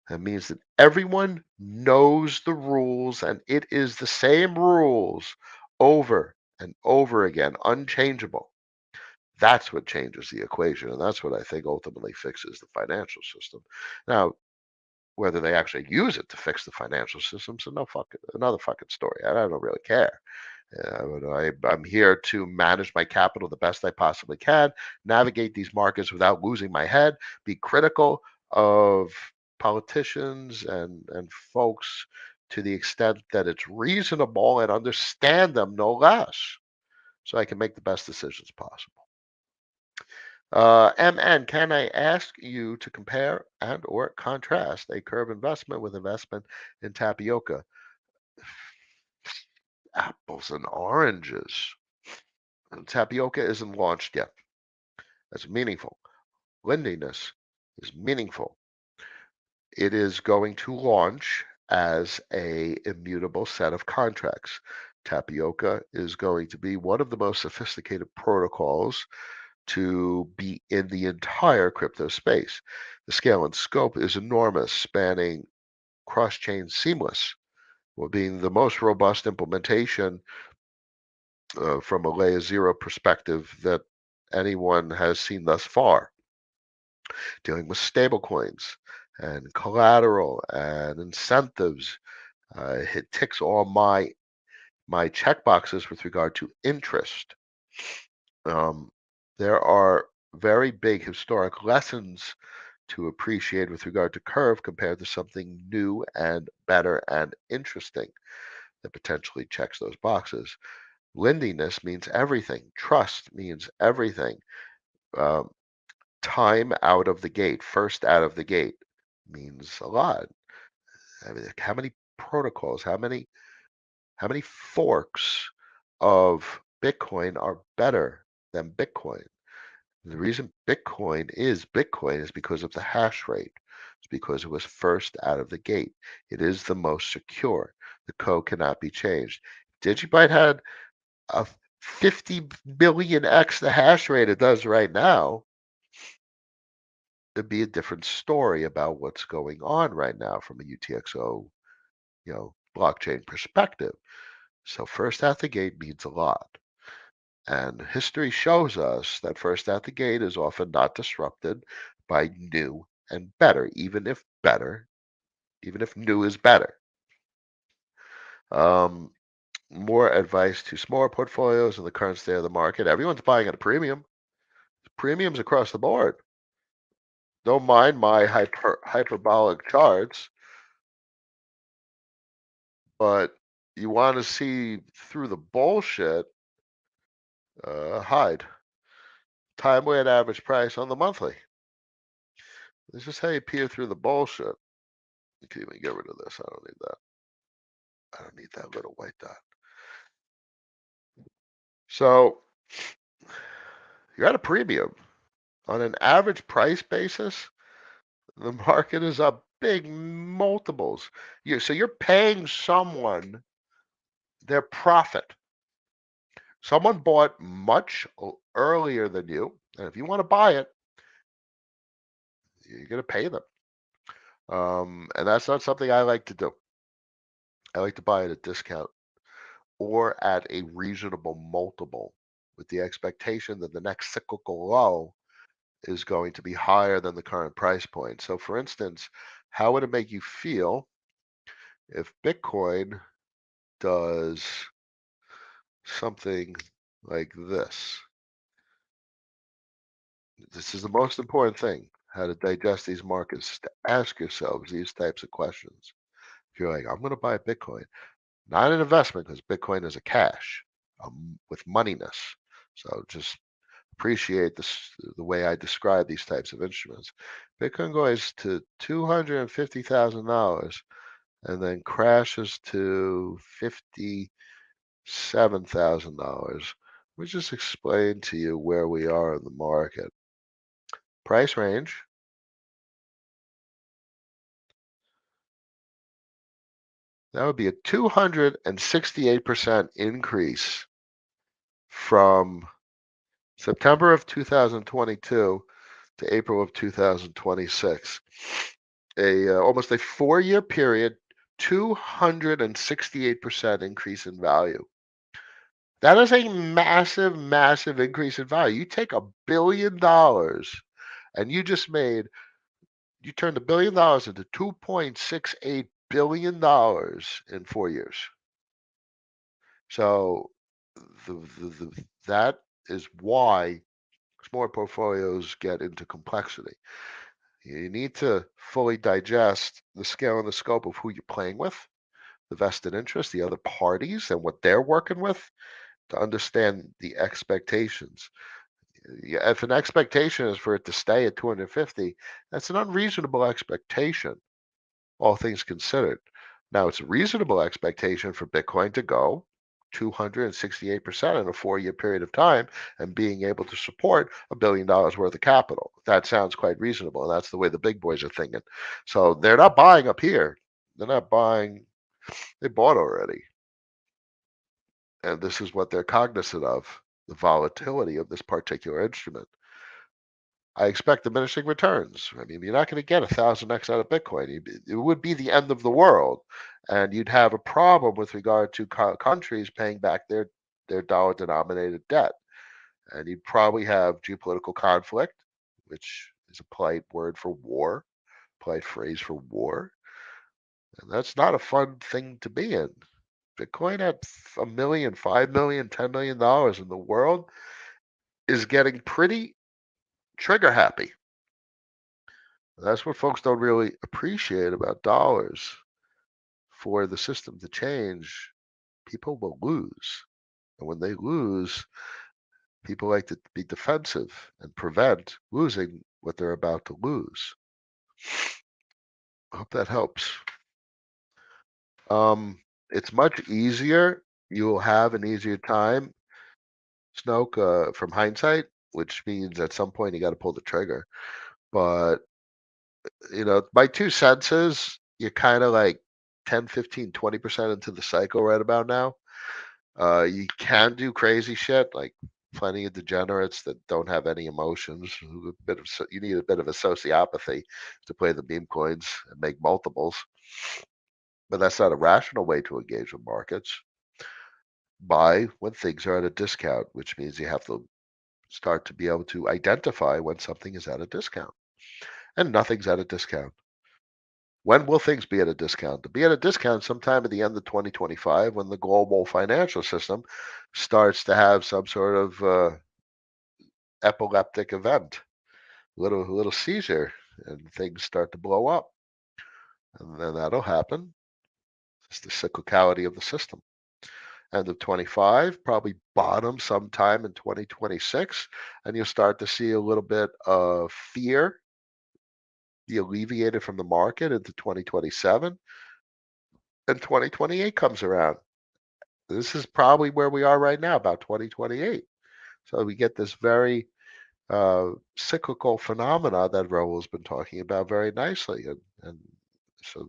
That means that everyone knows the rules and it is the same rules over and over again, unchangeable. That's what changes the equation, and that's what I think ultimately fixes the financial system. Now, whether they actually use it to fix the financial system is another fucking story. I don't really care. I'm here to manage my capital the best I possibly can, navigate these markets without losing my head, be critical of politicians and folks to the extent that it's reasonable and understand them no less, so I can make the best decisions possible. MN, can I ask you to compare and or contrast a curve investment with investment in tapioca? Apples and oranges. Tapioca isn't launched yet. That's meaningful. Lendiness is meaningful. It is going to launch as a immutable set of contracts. Tapioca is going to be one of the most sophisticated protocols to be in the entire crypto space. The scale and scope is enormous, spanning cross-chain seamless, well, being the most robust implementation from a layer zero perspective that anyone has seen thus far, dealing with stablecoins and collateral and incentives. It ticks all my check boxes with regard to interest. Um, there are very big historic lessons to appreciate with regard to curve compared to something new and better and interesting that potentially checks those boxes. Lendiness means everything. Trust means everything. Um, time out of the gate, first out of the gate, means a lot. I mean, how many protocols, how many forks of Bitcoin are better than Bitcoin? The reason Bitcoin is because of the hash rate. It's because it was first out of the gate. It is the most secure. The code cannot be changed. Digibyte had a 50 billion x the hash rate it does right now, it'd be a different story about what's going on right now from a UTXO, blockchain perspective. So first out the gate means a lot. And history shows us that first out the gate is often not disrupted by new and better, even if new is better. Um, More advice to smaller portfolios in the current state of the market. Everyone's buying at a premium. Premiums across the board. Don't mind my hyperbolic charts, but you want to see through the bullshit, hide. Time weighted average price on the monthly. This is how you peer through the bullshit. You can even get rid of this. I don't need that. I don't need that little white dot. So you're at a premium. On an average price basis, the market is up big multiples. So you're paying someone their profit. Someone bought much earlier than you, and if you want to buy it, you're going to pay them. And that's not something I like to do. I like to buy at a discount or at a reasonable multiple with the expectation that the next cyclical low is going to be higher than the current price point. So, for instance, how would it make you feel if Bitcoin does something like this? This is the most important thing, how to digest these markets, to ask yourselves these types of questions. If you're like, I'm going to buy Bitcoin, not an investment because Bitcoin is a cash with moneyness. So just appreciate the way I describe these types of instruments. Bitcoin goes to $250,000 and then crashes to $57,000. We just explain to you where we are in the market. Price range. That would be a 268% increase from September of 2022 to April of 2026. Almost a 4-year period, 268% increase in value. That is a massive, massive increase in value. You take $1 billion and you turned $1 billion into $2.68 billion in 4 years. So that is why smaller portfolios get into complexity. You need to fully digest the scale and the scope of who you're playing with, the vested interest, the other parties, and what they're working with to understand the expectations. If an expectation is for it to stay at 250, that's an unreasonable expectation, all things considered. Now, it's a reasonable expectation for Bitcoin to go 268% in a 4-year period of time and being able to support $1 billion worth of capital. That sounds quite reasonable, and that's the way the big boys are thinking. So they're not buying up here. They're not buying, they bought already. And this is what they're cognizant of, the volatility of this particular instrument. I expect diminishing returns. I mean, you're not going to get 1,000x out of Bitcoin. It would be the end of the world, and you'd have a problem with regard to countries paying back their dollar-denominated debt, and you'd probably have geopolitical conflict, which is a polite word for war, polite phrase for war, and that's not a fun thing to be in. Bitcoin at $1 million, $5 million, $10 million in the world is getting pretty trigger happy. That's what folks don't really appreciate about dollars. For the system to change, people will lose. And when they lose, people like to be defensive and prevent losing what they're about to lose. I hope that helps. It's much easier. You'll have an easier time, Snoke, from hindsight, which means at some point you got to pull the trigger. But my 2 cents is you're kind of like 10, 15, 20% into the cycle right about now. You can do crazy shit, like plenty of degenerates that don't have any emotions. You need a bit of a sociopathy to play the meme coins and make multiples. But that's not a rational way to engage with markets. Buy when things are at a discount, which means you have to start to be able to identify when something is at a discount. And nothing's at a discount. When will things be at a discount? To be at a discount sometime at the end of 2025 when the global financial system starts to have some sort of epileptic event, little seizure, and things start to blow up. And then that'll happen. It's the cyclicality of the system. End of 25, probably bottom sometime in 2026, and you'll start to see a little bit of fear be alleviated from the market into 2027, and 2028 comes around. This is probably where we are right now, about 2028. So we get this very cyclical phenomena that Raul's been talking about very nicely, and so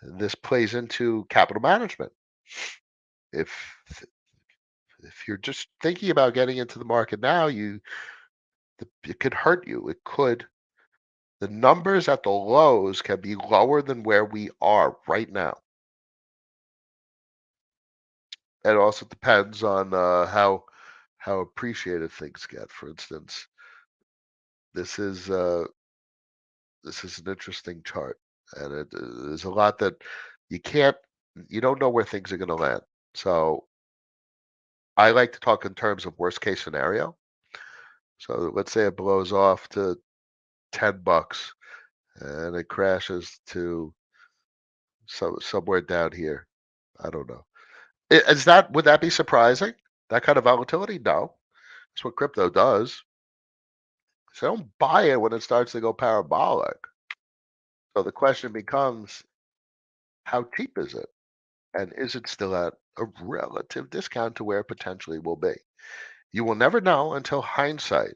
this plays into capital management. If you're just thinking about getting into the market now, it could hurt you. It could. The numbers at the lows can be lower than where we are right now. It also depends on how appreciated things get. For instance, this is an interesting chart, and there's a lot that you don't know where things are going to land. So I like to talk in terms of worst case scenario. So let's say it blows off to $10 and it crashes to somewhere down here. I don't know. Would that be surprising? That kind of volatility? No. That's what crypto does. So don't buy it when it starts to go parabolic. So the question becomes, how cheap is it? And is it still at a relative discount to where it potentially will be? You will never know until hindsight.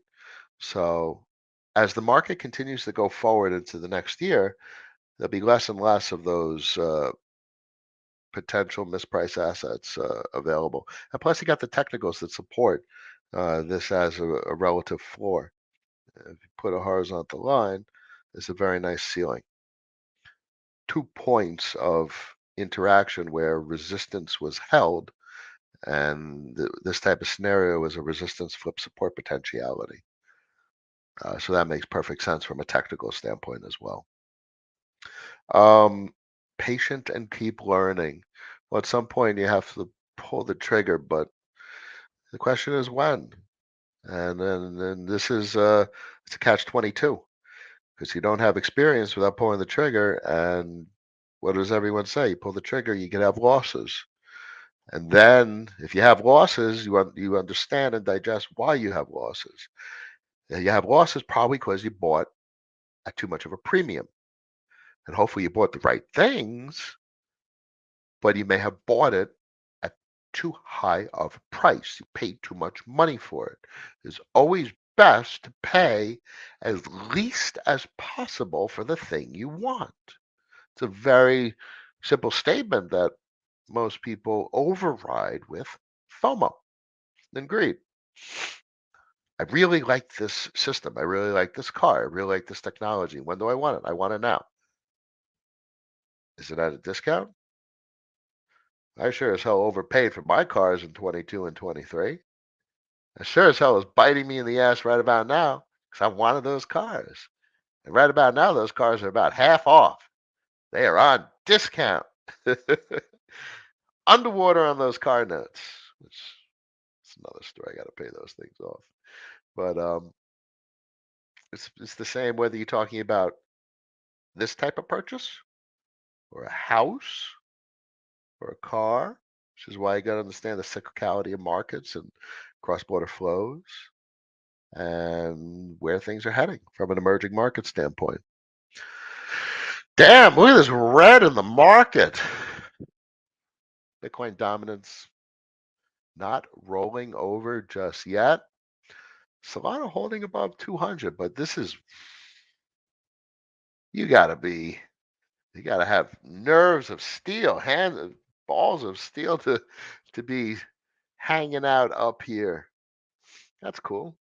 So as the market continues to go forward into the next year, there'll be less and less of those potential mispriced assets available. And plus, you got the technicals that support this as a relative floor. If you put a horizontal line, it's a very nice ceiling. 2 points of interaction where resistance was held, and this type of scenario is a resistance flip support potentiality. So that makes perfect sense from a technical standpoint as well. Um, Patient and keep learning. Well, at some point you have to pull the trigger, but the question is when. And then this is it's a catch 22 because you don't have experience without pulling the trigger. And what does everyone say? You pull the trigger, you can have losses. And then if you have losses, you understand and digest why you have losses. And you have losses probably because you bought at too much of a premium. And hopefully you bought the right things, but you may have bought it at too high of a price. You paid too much money for it. It's always best to pay as least as possible for the thing you want. It's a very simple statement that most people override with FOMO and greed. I really like this system. I really like this car. I really like this technology. When do I want it? I want it now. Is it at a discount? I sure as hell overpaid for my cars in 22 and 23. I sure as hell is biting me in the ass right about now because I wanted those cars. And right about now, those cars are about half off. They are on discount. Underwater on those car notes, which is another story. I got to pay those things off. But it's the same whether you're talking about this type of purchase or a house or a car, which is why you got to understand the cyclicality of markets and cross-border flows and where things are heading from an emerging market standpoint. Damn, look at this red in the market. Bitcoin dominance not rolling over just yet. Solana holding above 200, but this is, you got to have nerves of steel, hands, balls of steel to be hanging out up here. That's cool.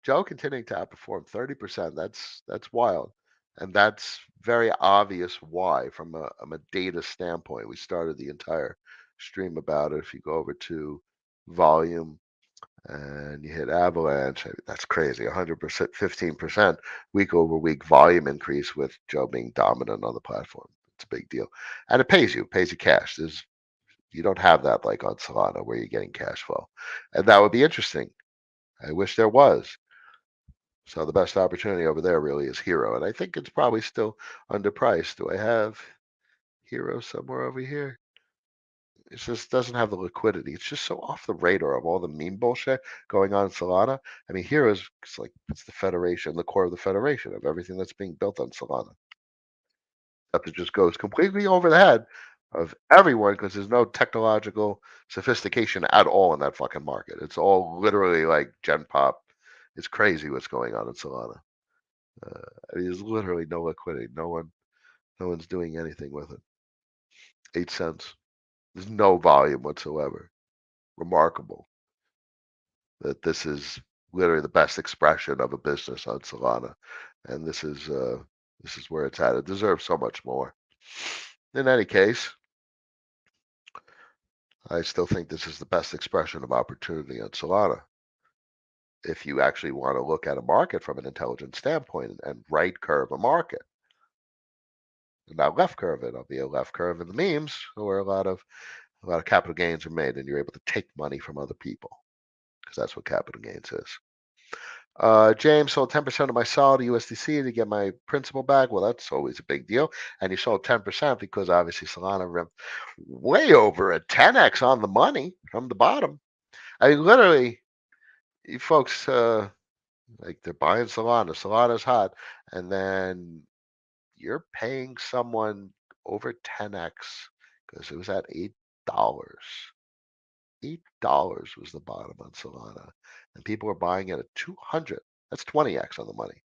Joe continuing to outperform 30%. That's wild. And that's very obvious why from a data standpoint. We started the entire stream about it. If you go over to volume and you hit avalanche, that's crazy. 100%, 15% week over week volume increase with Joe being dominant on the platform. It's a big deal. And it pays you cash. You don't have that like on Solana where you're getting cash flow. And that would be interesting. I wish there was. So the best opportunity over there really is Hero, and I think it's probably still underpriced. Do I have Hero somewhere over here? It just doesn't have the liquidity. It's just so off the radar of all the meme bullshit going on in Solana. I mean, Hero's it's the Federation, the core of the Federation of everything that's being built on Solana. Except it just goes completely over the head of everyone because there's no technological sophistication at all in that fucking market. It's all literally like Gen Pop. It's crazy what's going on in Solana. There's literally no liquidity. No one's doing anything with it. 8 cents. There's no volume whatsoever. Remarkable that this is literally the best expression of a business on Solana, and this is where it's at. It deserves so much more. In any case, I still think this is the best expression of opportunity on Solana. If you actually want to look at a market from an intelligent standpoint and right curve a market, and not left curve it. I'll be a left curve in the memes where a lot of capital gains are made, and you're able to take money from other people because that's what capital gains is. James sold 10% of my solid USDC to get my principal back. Well, that's always a big deal. And you sold 10% because obviously Solana ran way over a 10x on the money from the bottom. I literally, you folks, like they're buying Solana. Solana's hot, and then you're paying someone over 10x because it was at $8. $8 was the bottom on Solana, and people were buying it at 200. That's 20x on the money.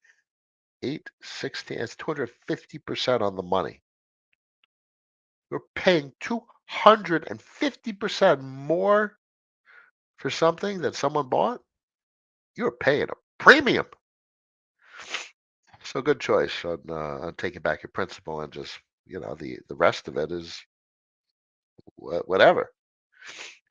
816. It's 250% on the money. You're paying 250% more for something that someone bought. You're paying a premium. So good choice on taking back your principal and just, the rest of it is whatever.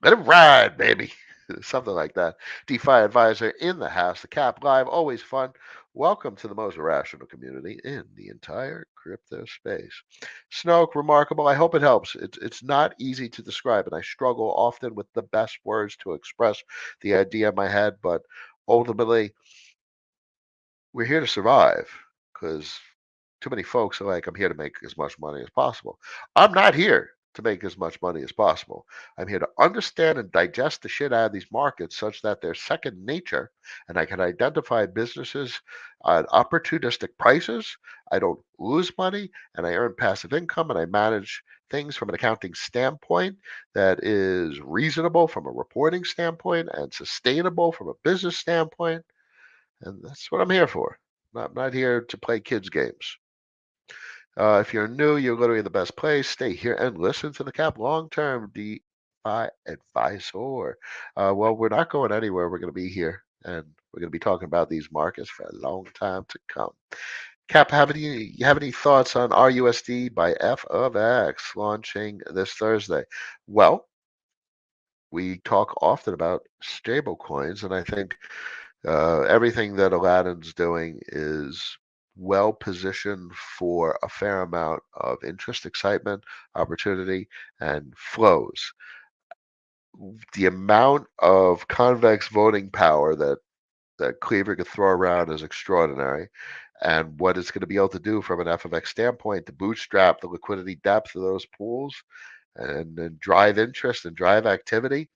Let it ride, baby. Something like that. DeFi advisor in the house. The Cap Live, always fun. Welcome to the most irrational community in the entire crypto space. Snoke, remarkable. I hope it helps. It's not easy to describe, and I struggle often with the best words to express the idea in my head, but ultimately, we're here to survive because too many folks are like, I'm here to make as much money as possible. I'm not here to make as much money as possible. I'm here to understand and digest the shit out of these markets such that they're second nature and I can identify businesses at opportunistic prices. I don't lose money and I earn passive income and I manage things from an accounting standpoint that is reasonable from a reporting standpoint and sustainable from a business standpoint. And that's what I'm here for. Not here to play kids' games. If you're new, you're literally in the best place. Stay here and listen to the Cap long-term DeFi advisor. Well, we're not going anywhere. We're going to be here, and we're going to be talking about these markets for a long time to come. Cap, you have any thoughts on RUSD by F of X launching this Thursday? Well, we talk often about stable coins, and I think everything that Aladdin's doing is well positioned for a fair amount of interest, excitement, opportunity, and flows. The amount of convex voting power that Cleaver could throw around is extraordinary. And what it's going to be able to do from an FMX standpoint to bootstrap the liquidity depth of those pools and drive interest and drive activity,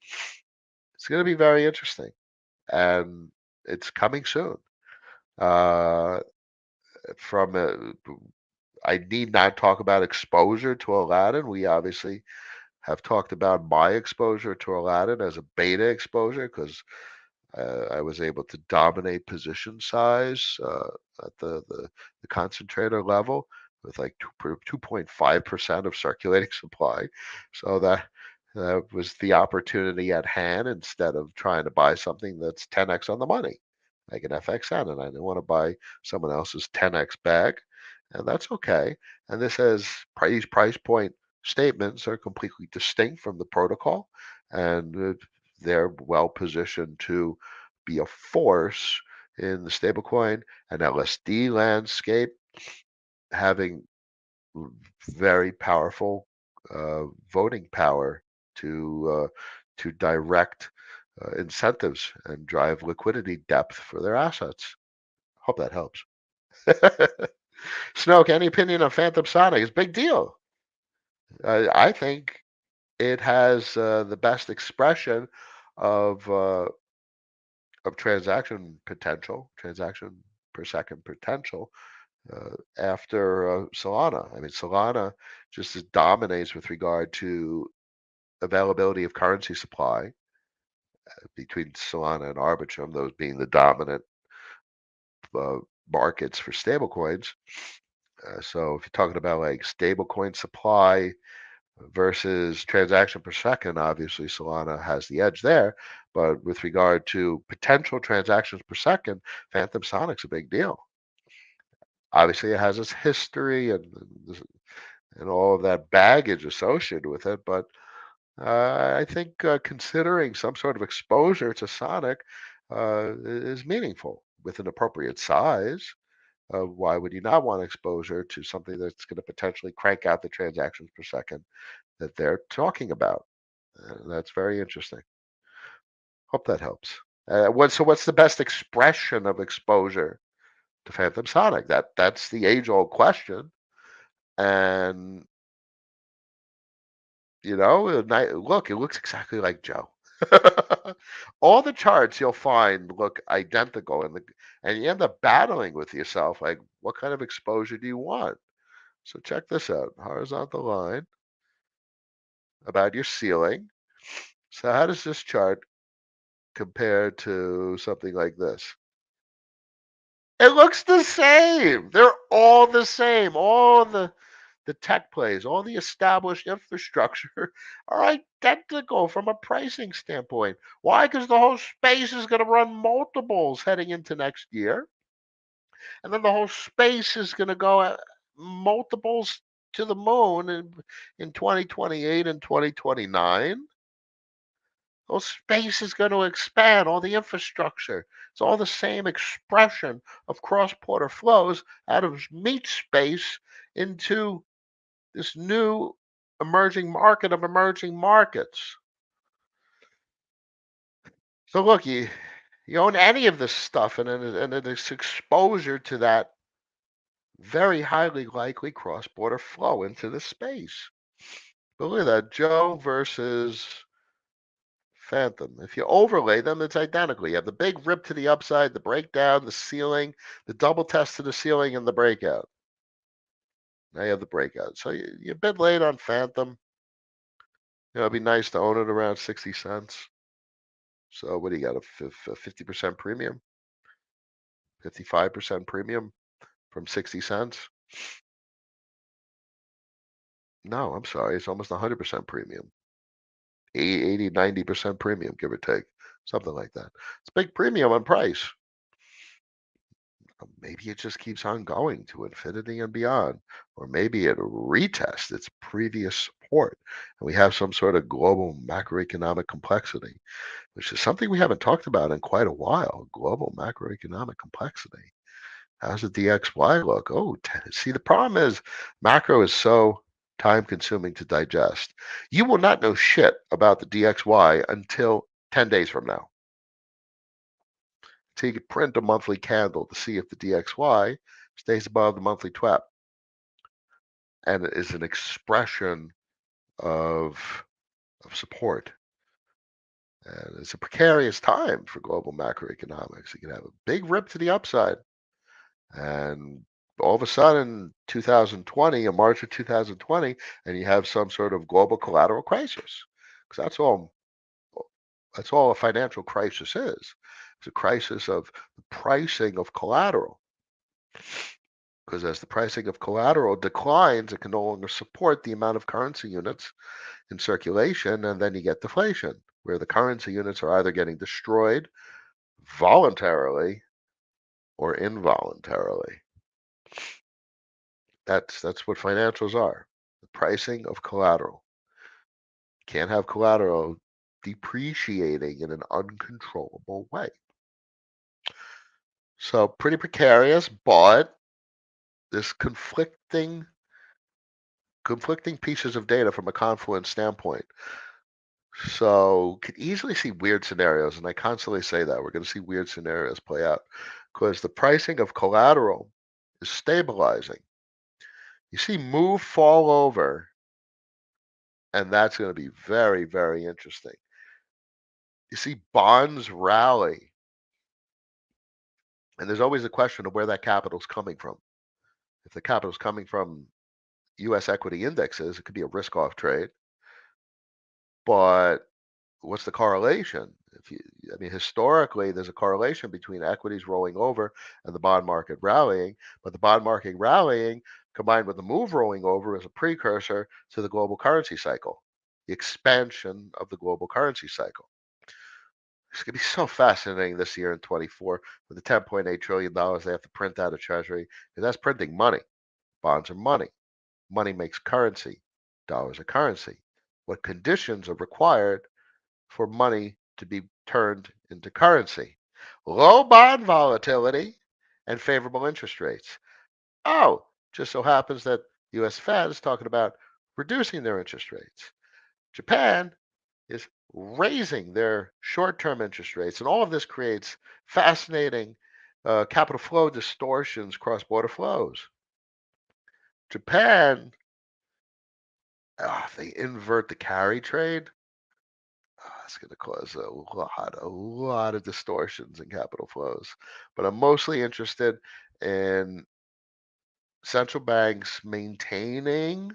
it's going to be very interesting. And it's coming soon. Uh, from a, I need not talk about exposure to Aladdin. We obviously have talked about my exposure to Aladdin as a beta exposure because I was able to dominate position size at the concentrator level with like 2.5% of circulating supply. So that was the opportunity at hand instead of trying to buy something that's 10x on the money, like an FXN. And I didn't want to buy someone else's 10x bag. And that's okay. And this has price point statements are completely distinct from the protocol. And they're well positioned to be a force in the stablecoin and LSD landscape, having very powerful voting power to direct incentives and drive liquidity depth for their assets. Hope that helps. Snoke, any opinion on Phantom Sonic? It's a big deal. I think it has the best expression of uh, of transaction per second potential after Solana. I mean, Solana just dominates with regard to availability of currency supply between Solana and Arbitrum, those being the dominant uh, markets for stablecoins. So if you're talking about like stablecoin supply versus transaction per second, obviously Solana has the edge there. But with regard to potential transactions per second, Phantom Sonic's a big deal. Obviously, it has its history and all of that baggage associated with it. But I think considering some sort of exposure to Sonic is meaningful with an appropriate size. Why would you not want exposure to something that's going to potentially crank out the transactions per second that they're talking about? That's very interesting. Hope that helps. What's the best expression of exposure to Phantom Sonic? That's the age-old question. And look, it looks exactly like Joe. All the charts you'll find look identical, and you end up battling with yourself, like, what kind of exposure do you want? So check this out: horizontal line about your ceiling. So how does this chart compare to something like this? It looks the same. They're all the same. All the tech plays, all the established infrastructure are identical from a pricing standpoint. Why? Because the whole space is going to run multiples heading into next year. And then the whole space is going to go multiples to the moon in 2028 and 2029. Well, space is going to expand, all the infrastructure. It's all the same expression of cross border flows out of meat space into this new emerging market of emerging markets. So, look, you own any of this stuff, and it's exposure to that very highly likely cross border flow into the space. But look at that, Joe versus Phantom. If you overlay them, it's identical. You have the big rip to the upside, the breakdown, the ceiling, the double test to the ceiling, and the breakout. Now you have the breakout. So you're a bit late on Phantom. It'd be nice to own it around 60 cents. So what do you got? A 50% premium? 55% premium from 60 cents? No, I'm sorry. It's almost 100% premium. 80, 90% premium, give or take. Something like that. It's a big premium on price. Maybe it just keeps on going to infinity and beyond, or maybe it retests its previous support, and we have some sort of global macroeconomic complexity, which is something we haven't talked about in quite a while. Global macroeconomic complexity. How's the DXY look? Oh, see, the problem is macro is so time consuming to digest. You will not know shit about the DXY until 10 days from now. So you could print a monthly candle to see if the DXY stays above the monthly TWEP and it is an expression of, of support. And it's a precarious time for global macroeconomics. You can have a big rip to the upside, and all of a sudden, 2020, in March of 2020, and you have some sort of global collateral crisis. Because that's all a financial crisis is. It's a crisis of the pricing of collateral. Because as the pricing of collateral declines, it can no longer support the amount of currency units in circulation, and then you get deflation, where the currency units are either getting destroyed voluntarily or involuntarily. That's what financials are. The pricing of collateral. Can't have collateral depreciating in an uncontrollable way. So pretty precarious, but this conflicting pieces of data from a confluence standpoint. So could easily see weird scenarios, and I constantly say that we're going to see weird scenarios play out because the pricing of collateral is stabilizing. You see move fall over, and that's going to be very, very interesting. You see bonds rally, and there's always a question of where that capital is coming from. If the capital is coming from U.S. equity indexes, it could be a risk-off trade, but what's the correlation? I mean, historically, there's a correlation between equities rolling over and the bond market rallying, but the bond market rallying combined with the move rolling over is a precursor to the global currency cycle, the expansion of the global currency cycle. It's going to be so fascinating this year in 24 with the $10.8 trillion they have to print out of Treasury, because that's printing money. Bonds are money. Money makes currency. Dollars are currency. What conditions are required for money to be turned into currency? Low bond volatility and favorable interest rates. Oh, just so happens that US Fed is talking about reducing their interest rates. Japan is raising their short-term interest rates, and all of this creates fascinating capital flow distortions, cross-border flows. Japan, they invert the carry trade. It's going to cause a lot of distortions in capital flows. But I'm mostly interested in central banks maintaining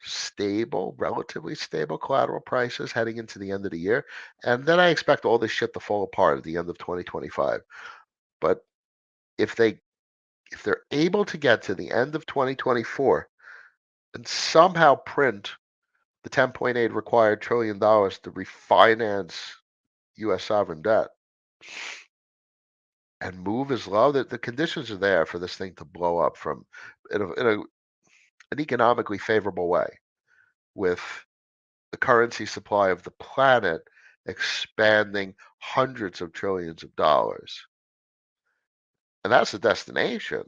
stable, relatively stable collateral prices heading into the end of the year. And then I expect all this shit to fall apart at the end of 2025. But if they're able to get to the end of 2024 and somehow print the 10.8 required trillion dollars to refinance US sovereign debt, and move as low that the conditions are there for this thing to blow up from an economically favorable way with the currency supply of the planet expanding hundreds of trillions of dollars. And that's the destination.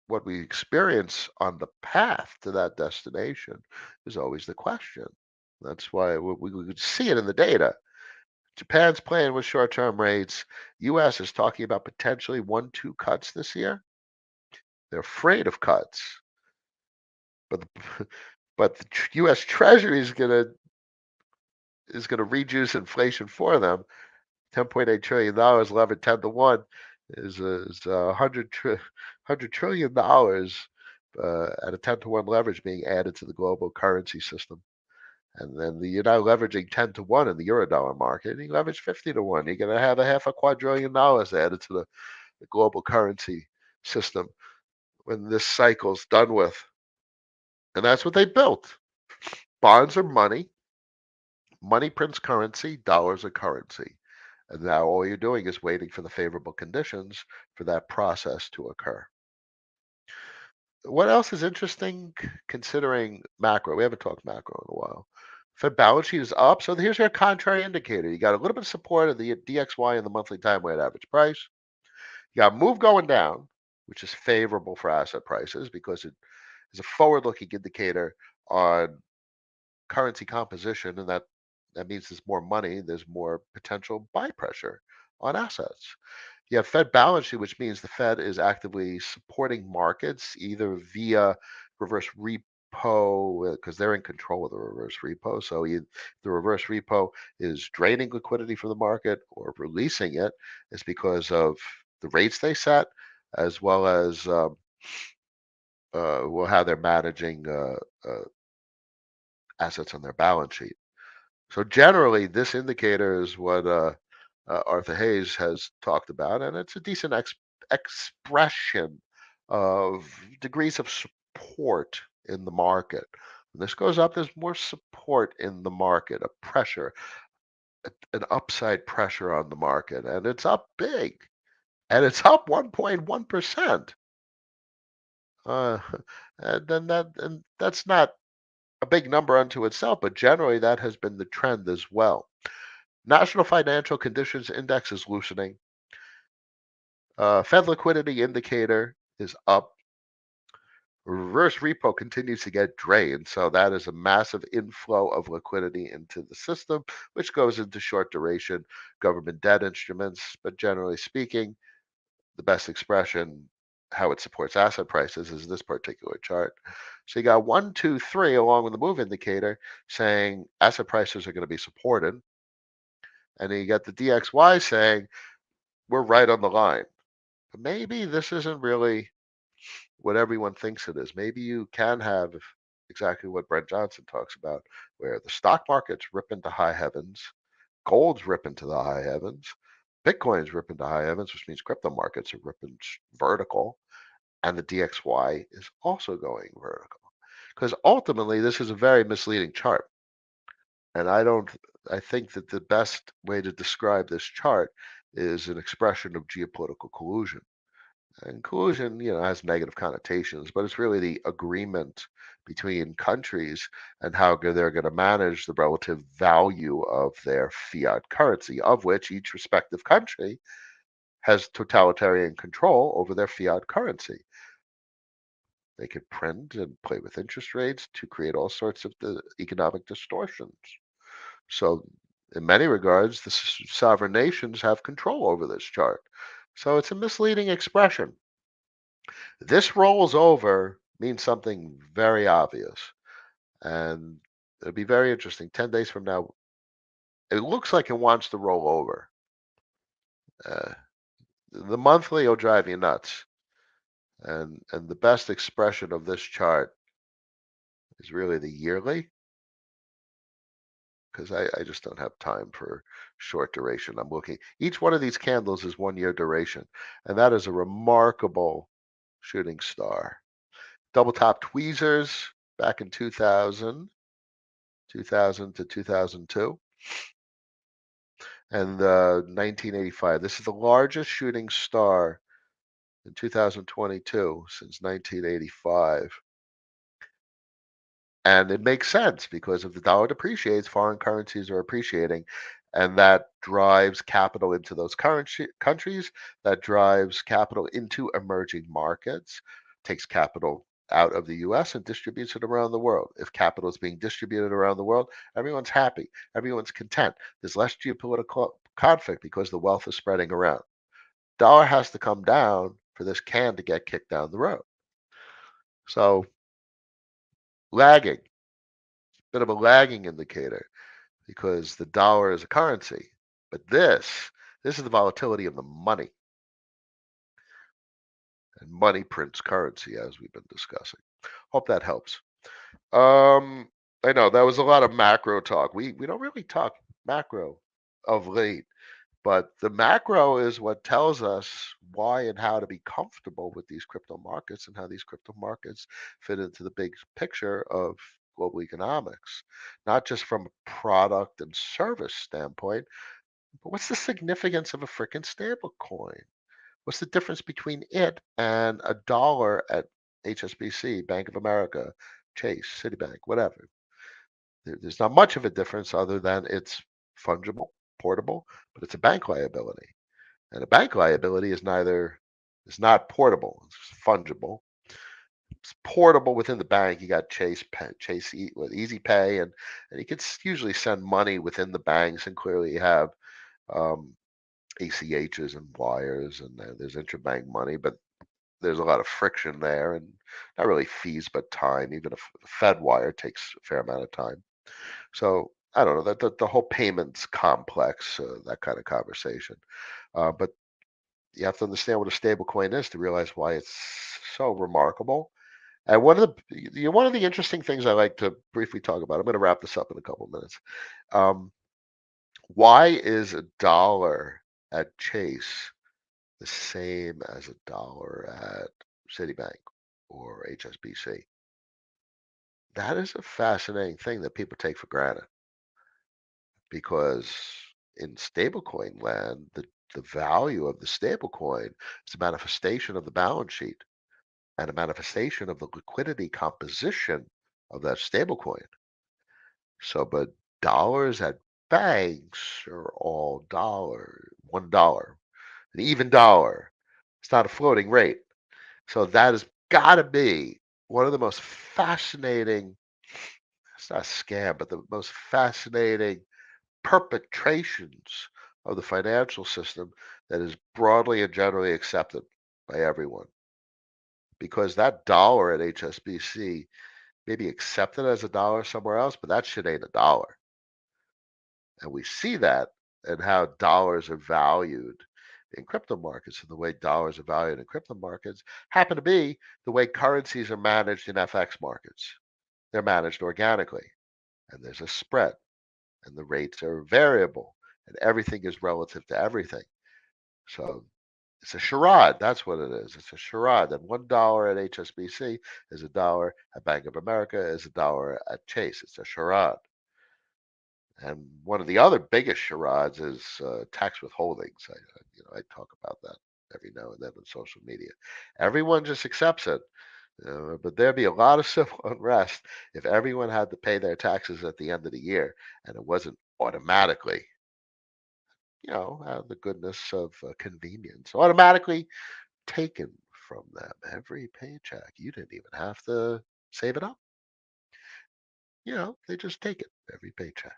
What we experience on the path to that destination is always the question. That's why we could see it in the data. Japan's playing with short-term rates. U.S. is talking about potentially 1, 2 cuts this year. They're afraid of cuts, but the, but the U.S. Treasury is gonna reduce inflation for them. $10.8 trillion levered 10 to 1 is $100 trillion at a 10 to 1 leverage being added to the global currency system. And then you're now leveraging 10 to 1 in the Eurodollar market, and you leverage 50 to 1. You're going to have a $500 billion added to the global currency system when this cycle's done with. And that's what they built. Bonds are money. Money prints currency. Dollars are currency. And now all you're doing is waiting for the favorable conditions for that process to occur. What else is interesting considering macro? We haven't talked macro in a while. Fed balance sheet is up. So here's your contrary indicator. You got a little bit of support of the DXY and the monthly time weighted average price. You got a move going down, which is favorable for asset prices because it is a forward-looking indicator on currency composition, and that means there's more money, there's more potential buy pressure on assets. You have Fed balance sheet, which means the Fed is actively supporting markets either via reverse repo, because they're in control of the reverse repo. So the reverse repo is draining liquidity from the market or releasing it is because of the rates they set, as well as well, how they're managing assets on their balance sheet. So generally, this indicator is what Arthur Hayes has talked about, and it's a decent expression of degrees of support in the market. When this goes up, there's more support in the market, a pressure, an upside pressure on the market, and it's up big, and it's up 1.1%. Uh, and that's not a big number unto itself, but generally that has been the trend as well. National Financial Conditions Index is loosening. Fed liquidity indicator is up. Reverse repo continues to get drained, so that is a massive inflow of liquidity into the system, which goes into short duration government debt instruments. But generally speaking, the best expression how it supports asset prices is this particular chart. So you got 1, 2, 3 along with the move indicator saying asset prices are going to be supported. And then you got the DXY saying we're right on the line. But maybe this isn't really what everyone thinks it is. Maybe you can have exactly what Brent Johnson talks about, where the stock markets rip into high heavens, gold's rip into the high heavens, Bitcoin's rip into high heavens, which means crypto markets are ripping vertical, and the DXY is also going vertical. Because ultimately, this is a very misleading chart. And I think that the best way to describe this chart is an expression of geopolitical collusion. And collusion, has negative connotations, but it's really the agreement between countries and how they're going to manage the relative value of their fiat currency, of which each respective country has totalitarian control over their fiat currency. They could print and play with interest rates to create all sorts of the economic distortions. So, in many regards, the sovereign nations have control over this chart. So, it's a misleading expression. This rolls over means something very obvious. And it'll be very interesting. 10 days from now, it looks like it wants to roll over. Uh, the monthly will drive you nuts. And the best expression of this chart is really the yearly, because I just don't have time for short duration. I'm looking, each one of these candles is 1 year duration, and that is a remarkable shooting star. Double top tweezers back in 2000 to 2002. and 1985. This is the largest shooting star in 2022 since 1985. And it makes sense because if the dollar depreciates, foreign currencies are appreciating, and that drives capital into those currency countries, that drives capital into emerging markets, takes capital out of the US and distributes it around the world. If capital is being distributed around the world, everyone's happy, everyone's content. There's less geopolitical conflict because the wealth is spreading around. Dollar has to come down for this can to get kicked down the road. So lagging, bit of a lagging indicator because the dollar is a currency. But this is the volatility of the money, and money prints currency, as we've been discussing. Hope that helps. Um, I know that was a lot of macro talk. We don't really talk macro of late, but the macro is what tells us why and how to be comfortable with these crypto markets and how these crypto markets fit into the big picture of global economics, not just from a product and service standpoint. But what's the significance of a freaking stable coin? What's the difference between it and a dollar at HSBC, Bank of America, Chase, Citibank, whatever? There's not much of a difference other than it's fungible, portable, but it's a bank liability. And a bank liability is not portable, it's fungible. It's portable within the bank. You got with Easy Pay, and you can usually send money within the banks, and clearly you have um, ACHs and wires, and there's interbank money, but there's a lot of friction there, and not really fees, but time. Even a Fed wire takes a fair amount of time. So I don't know that the whole payments complex, that kind of conversation. But you have to understand what a stable coin is to realize why it's so remarkable. And one of the interesting things I like to briefly talk about. I'm going to wrap this up in a couple of minutes. Um, why is a dollar at Chase the same as a dollar at Citibank or HSBC? That is a fascinating thing that people take for granted because in stablecoin land, the value of the stablecoin is a manifestation of the balance sheet and a manifestation of the liquidity composition of that stablecoin. So, but dollars at banks are all $1, an even dollar. It's not a floating rate. So that has got to be one of the most fascinating, it's not a scam, but the most fascinating perpetrations of the financial system that is broadly and generally accepted by everyone. Because that dollar at HSBC may be accepted as a dollar somewhere else, but that shit ain't a dollar. And we see that and how dollars are valued in crypto markets, and the way dollars are valued in crypto markets happen to be the way currencies are managed in FX markets. They're managed organically, and there's a spread, and the rates are variable, and everything is relative to everything. So it's a charade. That's what it is. It's a charade. And $1 at HSBC is a dollar at Bank of America, is a dollar at Chase. It's a charade. And one of the other biggest charades is tax withholdings. I talk about that every now and then on social media. Everyone just accepts it, but there'd be a lot of civil unrest if everyone had to pay their taxes at the end of the year and it wasn't automatically, out of the goodness of convenience, automatically taken from them every paycheck. You didn't even have to save it up. They just take it every paycheck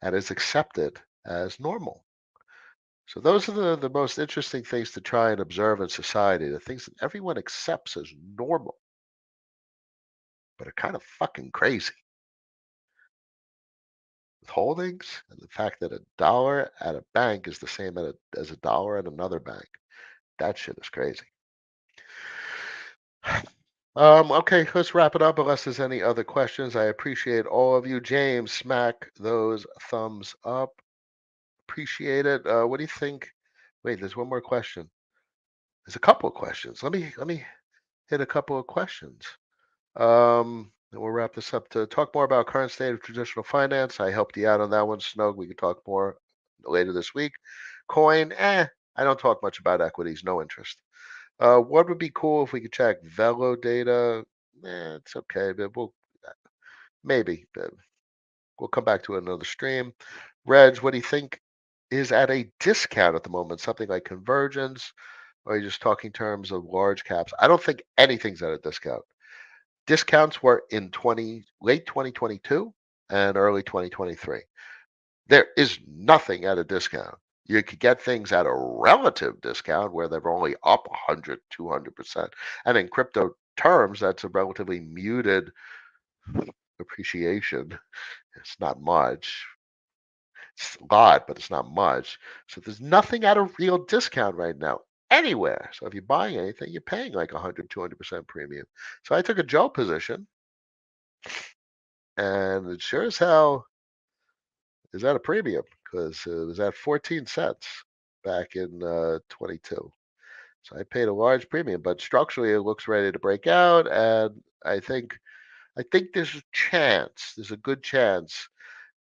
and it's accepted as normal. So those are the most interesting things to try and observe in society, the things that everyone accepts as normal, but are kind of fucking crazy. Withholdings and the fact that a dollar at a bank is the same as a dollar at another bank. That shit is crazy. Okay, let's wrap it up unless there's any other questions. I appreciate all of you. James, smack those thumbs up. Appreciate it. What do you think? Wait, there's one more question. There's a couple of questions. Let me hit a couple of questions. And we'll wrap this up. To talk more about current state of traditional finance, I helped you out on that one, Snug. We can talk more later this week. Coin, I don't talk much about equities, no interest. What would be cool if we could check Velo data? It's okay, but maybe. We'll come back to another stream. Reg, what do you think is at a discount at the moment? Something like convergence? Or are you just talking terms of large caps? I don't think anything's at a discount. Discounts were in late 2022 and early 2023. There is nothing at a discount. You could get things at a relative discount where they're only up 100, 200%. And in crypto terms, that's a relatively muted appreciation. It's not much. It's a lot, but it's not much. So there's nothing at a real discount right now anywhere. So if you're buying anything, you're paying like 100, 200% premium. So I took a Joe position, and it sure as hell is at a premium because it was at 14 cents back in 22. So I paid a large premium, but structurally it looks ready to break out, and I think there's a chance, there's a good chance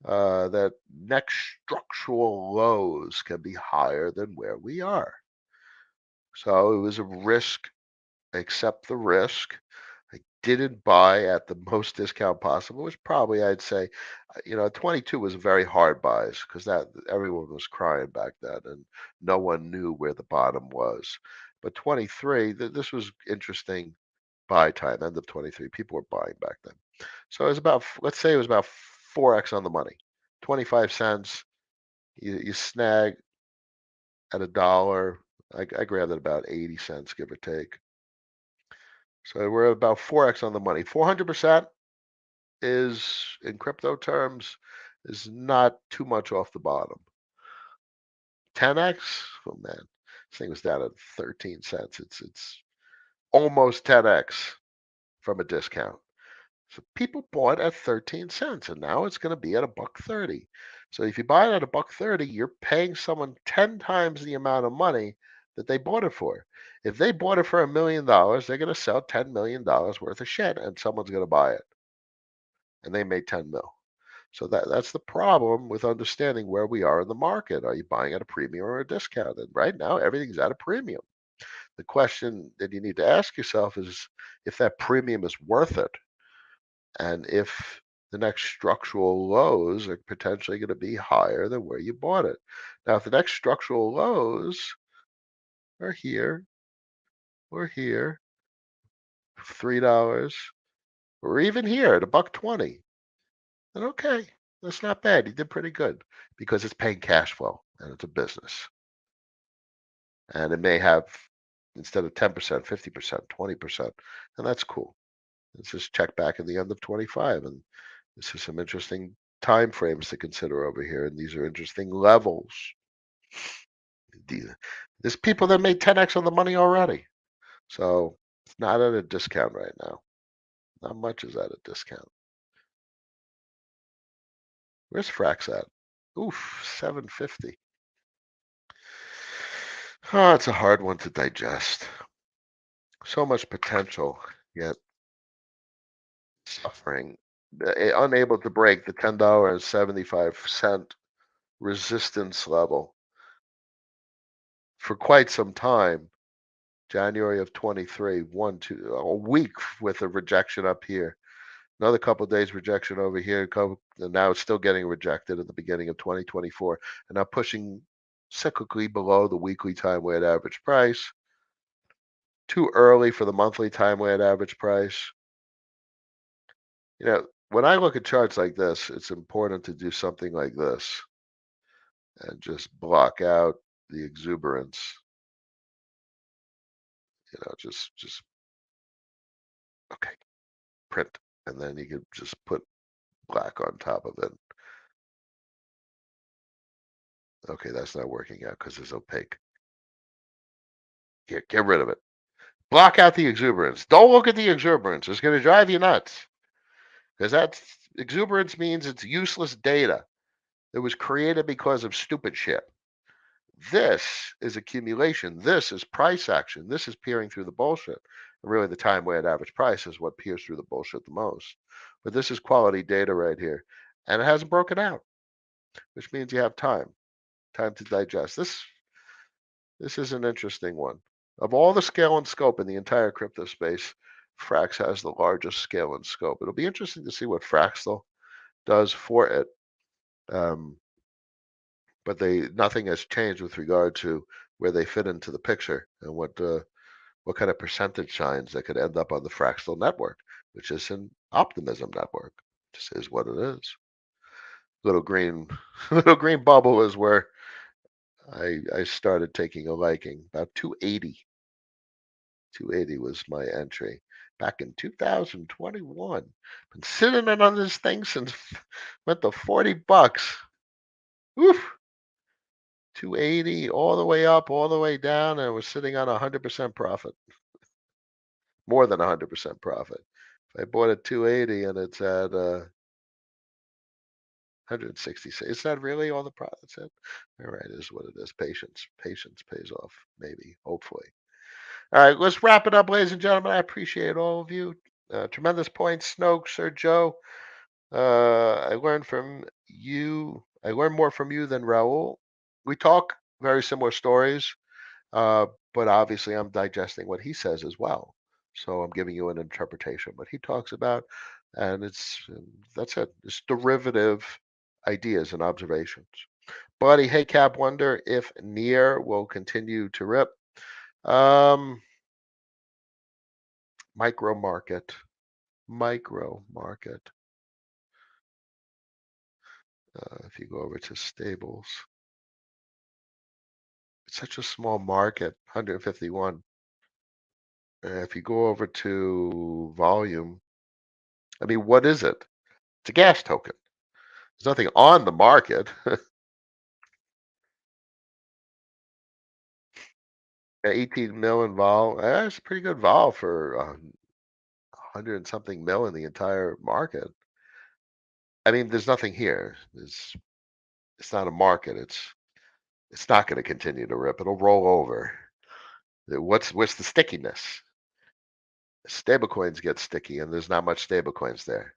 that next structural lows can be higher than where we are. So it was a risk, accept the risk. I didn't buy at the most discount possible, which probably I'd say, 22 was very hard buys because that everyone was crying back then and no one knew where the bottom was. But 23, this was interesting buy time, end of 23. People were buying back then. So it was about, let's say it was about 4x on the money, 25 cents. You snag at a dollar. I grabbed it about 80 cents, give or take. So we're about 4x on the money. 400% is, in crypto terms, is not too much off the bottom. 10x, oh man, this thing was down at 13 cents. It's almost 10x from a discount. So people bought at 13 cents, and now it's going to be at a buck 30. So if you buy it at a buck 30, you're paying someone 10 times the amount of money that they bought it for. If they bought it for $1 million, they're going to sell $10 million worth of shit, and someone's going to buy it, and they made 10 mil. So that's the problem with understanding where we are in the market. Are you buying at a premium or a discount? And right now, everything's at a premium. The question that you need to ask yourself is if that premium is worth it, and if the next structural lows are potentially going to be higher than where you bought it. Now, if the next structural lows are here or here, $3, or even here at a buck 20, then okay, that's not bad. You did pretty good because it's paying cash flow and it's a business. And it may have, instead of 10%, 50%, 20%, and that's cool. Let's just check back at the end of 25, and this is some interesting time frames to consider over here, and these are interesting levels. There's people that made 10x on the money already, so it's not at a discount right now. Not much is at a discount. Where's Frax at? Oof, 750. Oh, it's a hard one to digest. So much potential, yet suffering. Unable to break the $10.75 resistance level for quite some time. January of 23, a week with a rejection up here. Another couple of days rejection over here. And now it's still getting rejected at the beginning of 2024. And now pushing cyclically below the weekly time weighted average price. Too early for the monthly time weighted average price. When I look at charts like this, it's important to do something like this and just block out the exuberance. Just okay, print, and then you can just put black on top of it. Okay, that's not working out because it's opaque. Get rid of it. Block out the exuberance. Don't look at the exuberance. It's going to drive you nuts because that's exuberance means it's useless data that was created because of stupid shit. This is accumulation. This is price action. This is peering through the bullshit. And really, the time weighted average price is what peers through the bullshit the most. But this is quality data right here. And it hasn't broken out, which means you have time Time to digest. This is an interesting one. Of all the scale and scope in the entire crypto space, Frax has the largest scale and scope. It'll be interesting to see what Fraxel does for it. Um, but nothing has changed with regard to where they fit into the picture and what kind of percentage signs that could end up on the Fraxel network, which is an optimism network. Just is what it is. Little green, little green bubble is where I started taking a liking. About 280. 280 was my entry back in 2021. Been sitting in on this thing since went to $40. Oof. 280 all the way up, all the way down, and we're sitting on 100% profit. More than 100% profit. If I bought at 280 and it's at 166, is that really all the profits at? All right, is what it is. Patience. Patience pays off, maybe, hopefully. All right, let's wrap it up, ladies and gentlemen. I appreciate all of you. Tremendous points, Snoke, Sir Joe. I learned from you. I learned more from you than Raul. We talk very similar stories, uh, but obviously I'm digesting what he says as well. So I'm giving you an interpretation of what he talks about, and that's it. It's derivative ideas and observations. Buddy, hey Cap, wonder if Near will continue to rip. Um, micro market, micro market. If you go over to stables, it's such a small market, 151. If you go over to volume, I mean, what is it? It's a gas token. There's nothing on the market. 18 mil in vol. That's a pretty good vol for 100 and something mil in the entire market. I mean, there's nothing here. It's not a market. It's not going to continue to rip. It'll roll over. What's the stickiness? Stablecoins get sticky, and there's not much stablecoins there.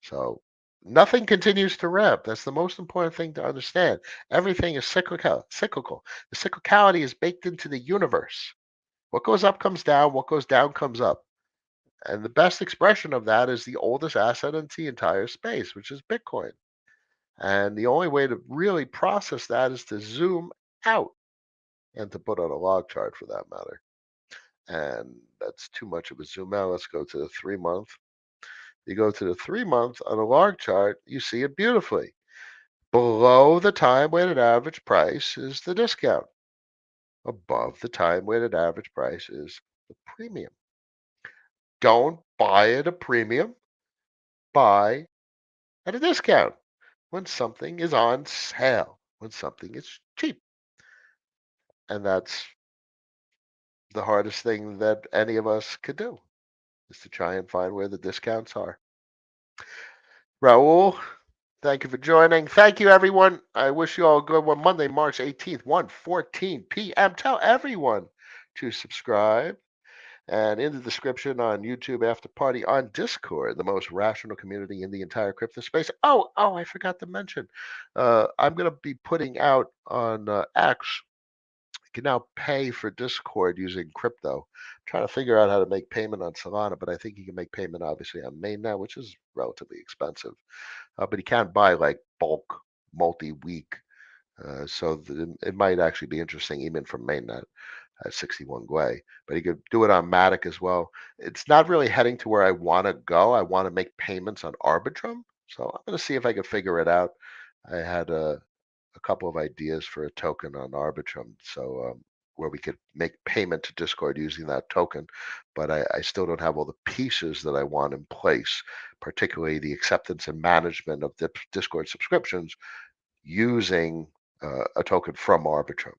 So nothing continues to rip. That's the most important thing to understand. Everything is cyclical. Cyclical. The cyclicality is baked into the universe. What goes up comes down. What goes down comes up. And the best expression of that is the oldest asset in the entire space, which is Bitcoin. And the only way to really process that is to zoom out and to put on a log chart for that matter. And that's too much of a zoom out. Let's go to the 3 month. You go to the 3 month on a log chart, you see it beautifully. Below the time weighted average price is the discount. Above the time weighted average price is the premium. Don't buy at a premium, buy at a discount when something is on sale, when something is cheap. And that's the hardest thing that any of us could do is to try and find where the discounts are. Raul, thank you for joining. Thank you, everyone. I wish you all a good one. Monday, March 18th, 1:14 p.m. Tell everyone to subscribe. And in the description on YouTube After Party on Discord, the most rational community in the entire crypto space. I forgot to mention. I'm going to be putting out on X. You can now pay for Discord using crypto. I'm trying to figure out how to make payment on Solana, but I think you can make payment obviously on mainnet, which is relatively expensive. But you can't buy like bulk multi-week. It might actually be interesting even from mainnet at 61 Gwei, but you could do it on Matic as well. It's not really heading to where I want to go. I want to make payments on Arbitrum. So I'm going to see if I can figure it out. I had a couple of ideas for a token on Arbitrum. So where we could make payment to Discord using that token, but I still don't have all the pieces that I want in place, particularly the acceptance and management of Discord subscriptions using a token from Arbitrum.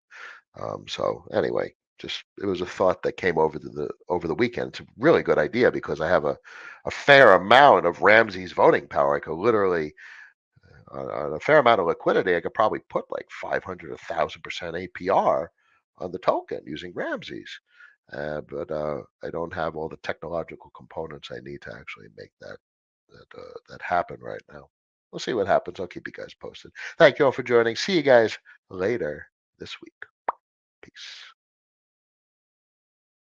So anyway, just it was a thought that came over the weekend. It's a really good idea because I have a fair amount of Ramsey's voting power. I could literally on a fair amount of liquidity, I could probably put like 500, 1,000% APR on the token using Ramsey's. But I don't have all the technological components I need to actually make that happen right now. we'll see what happens. I'll keep you guys posted. Thank you all for joining. See you guys later this week. Peace.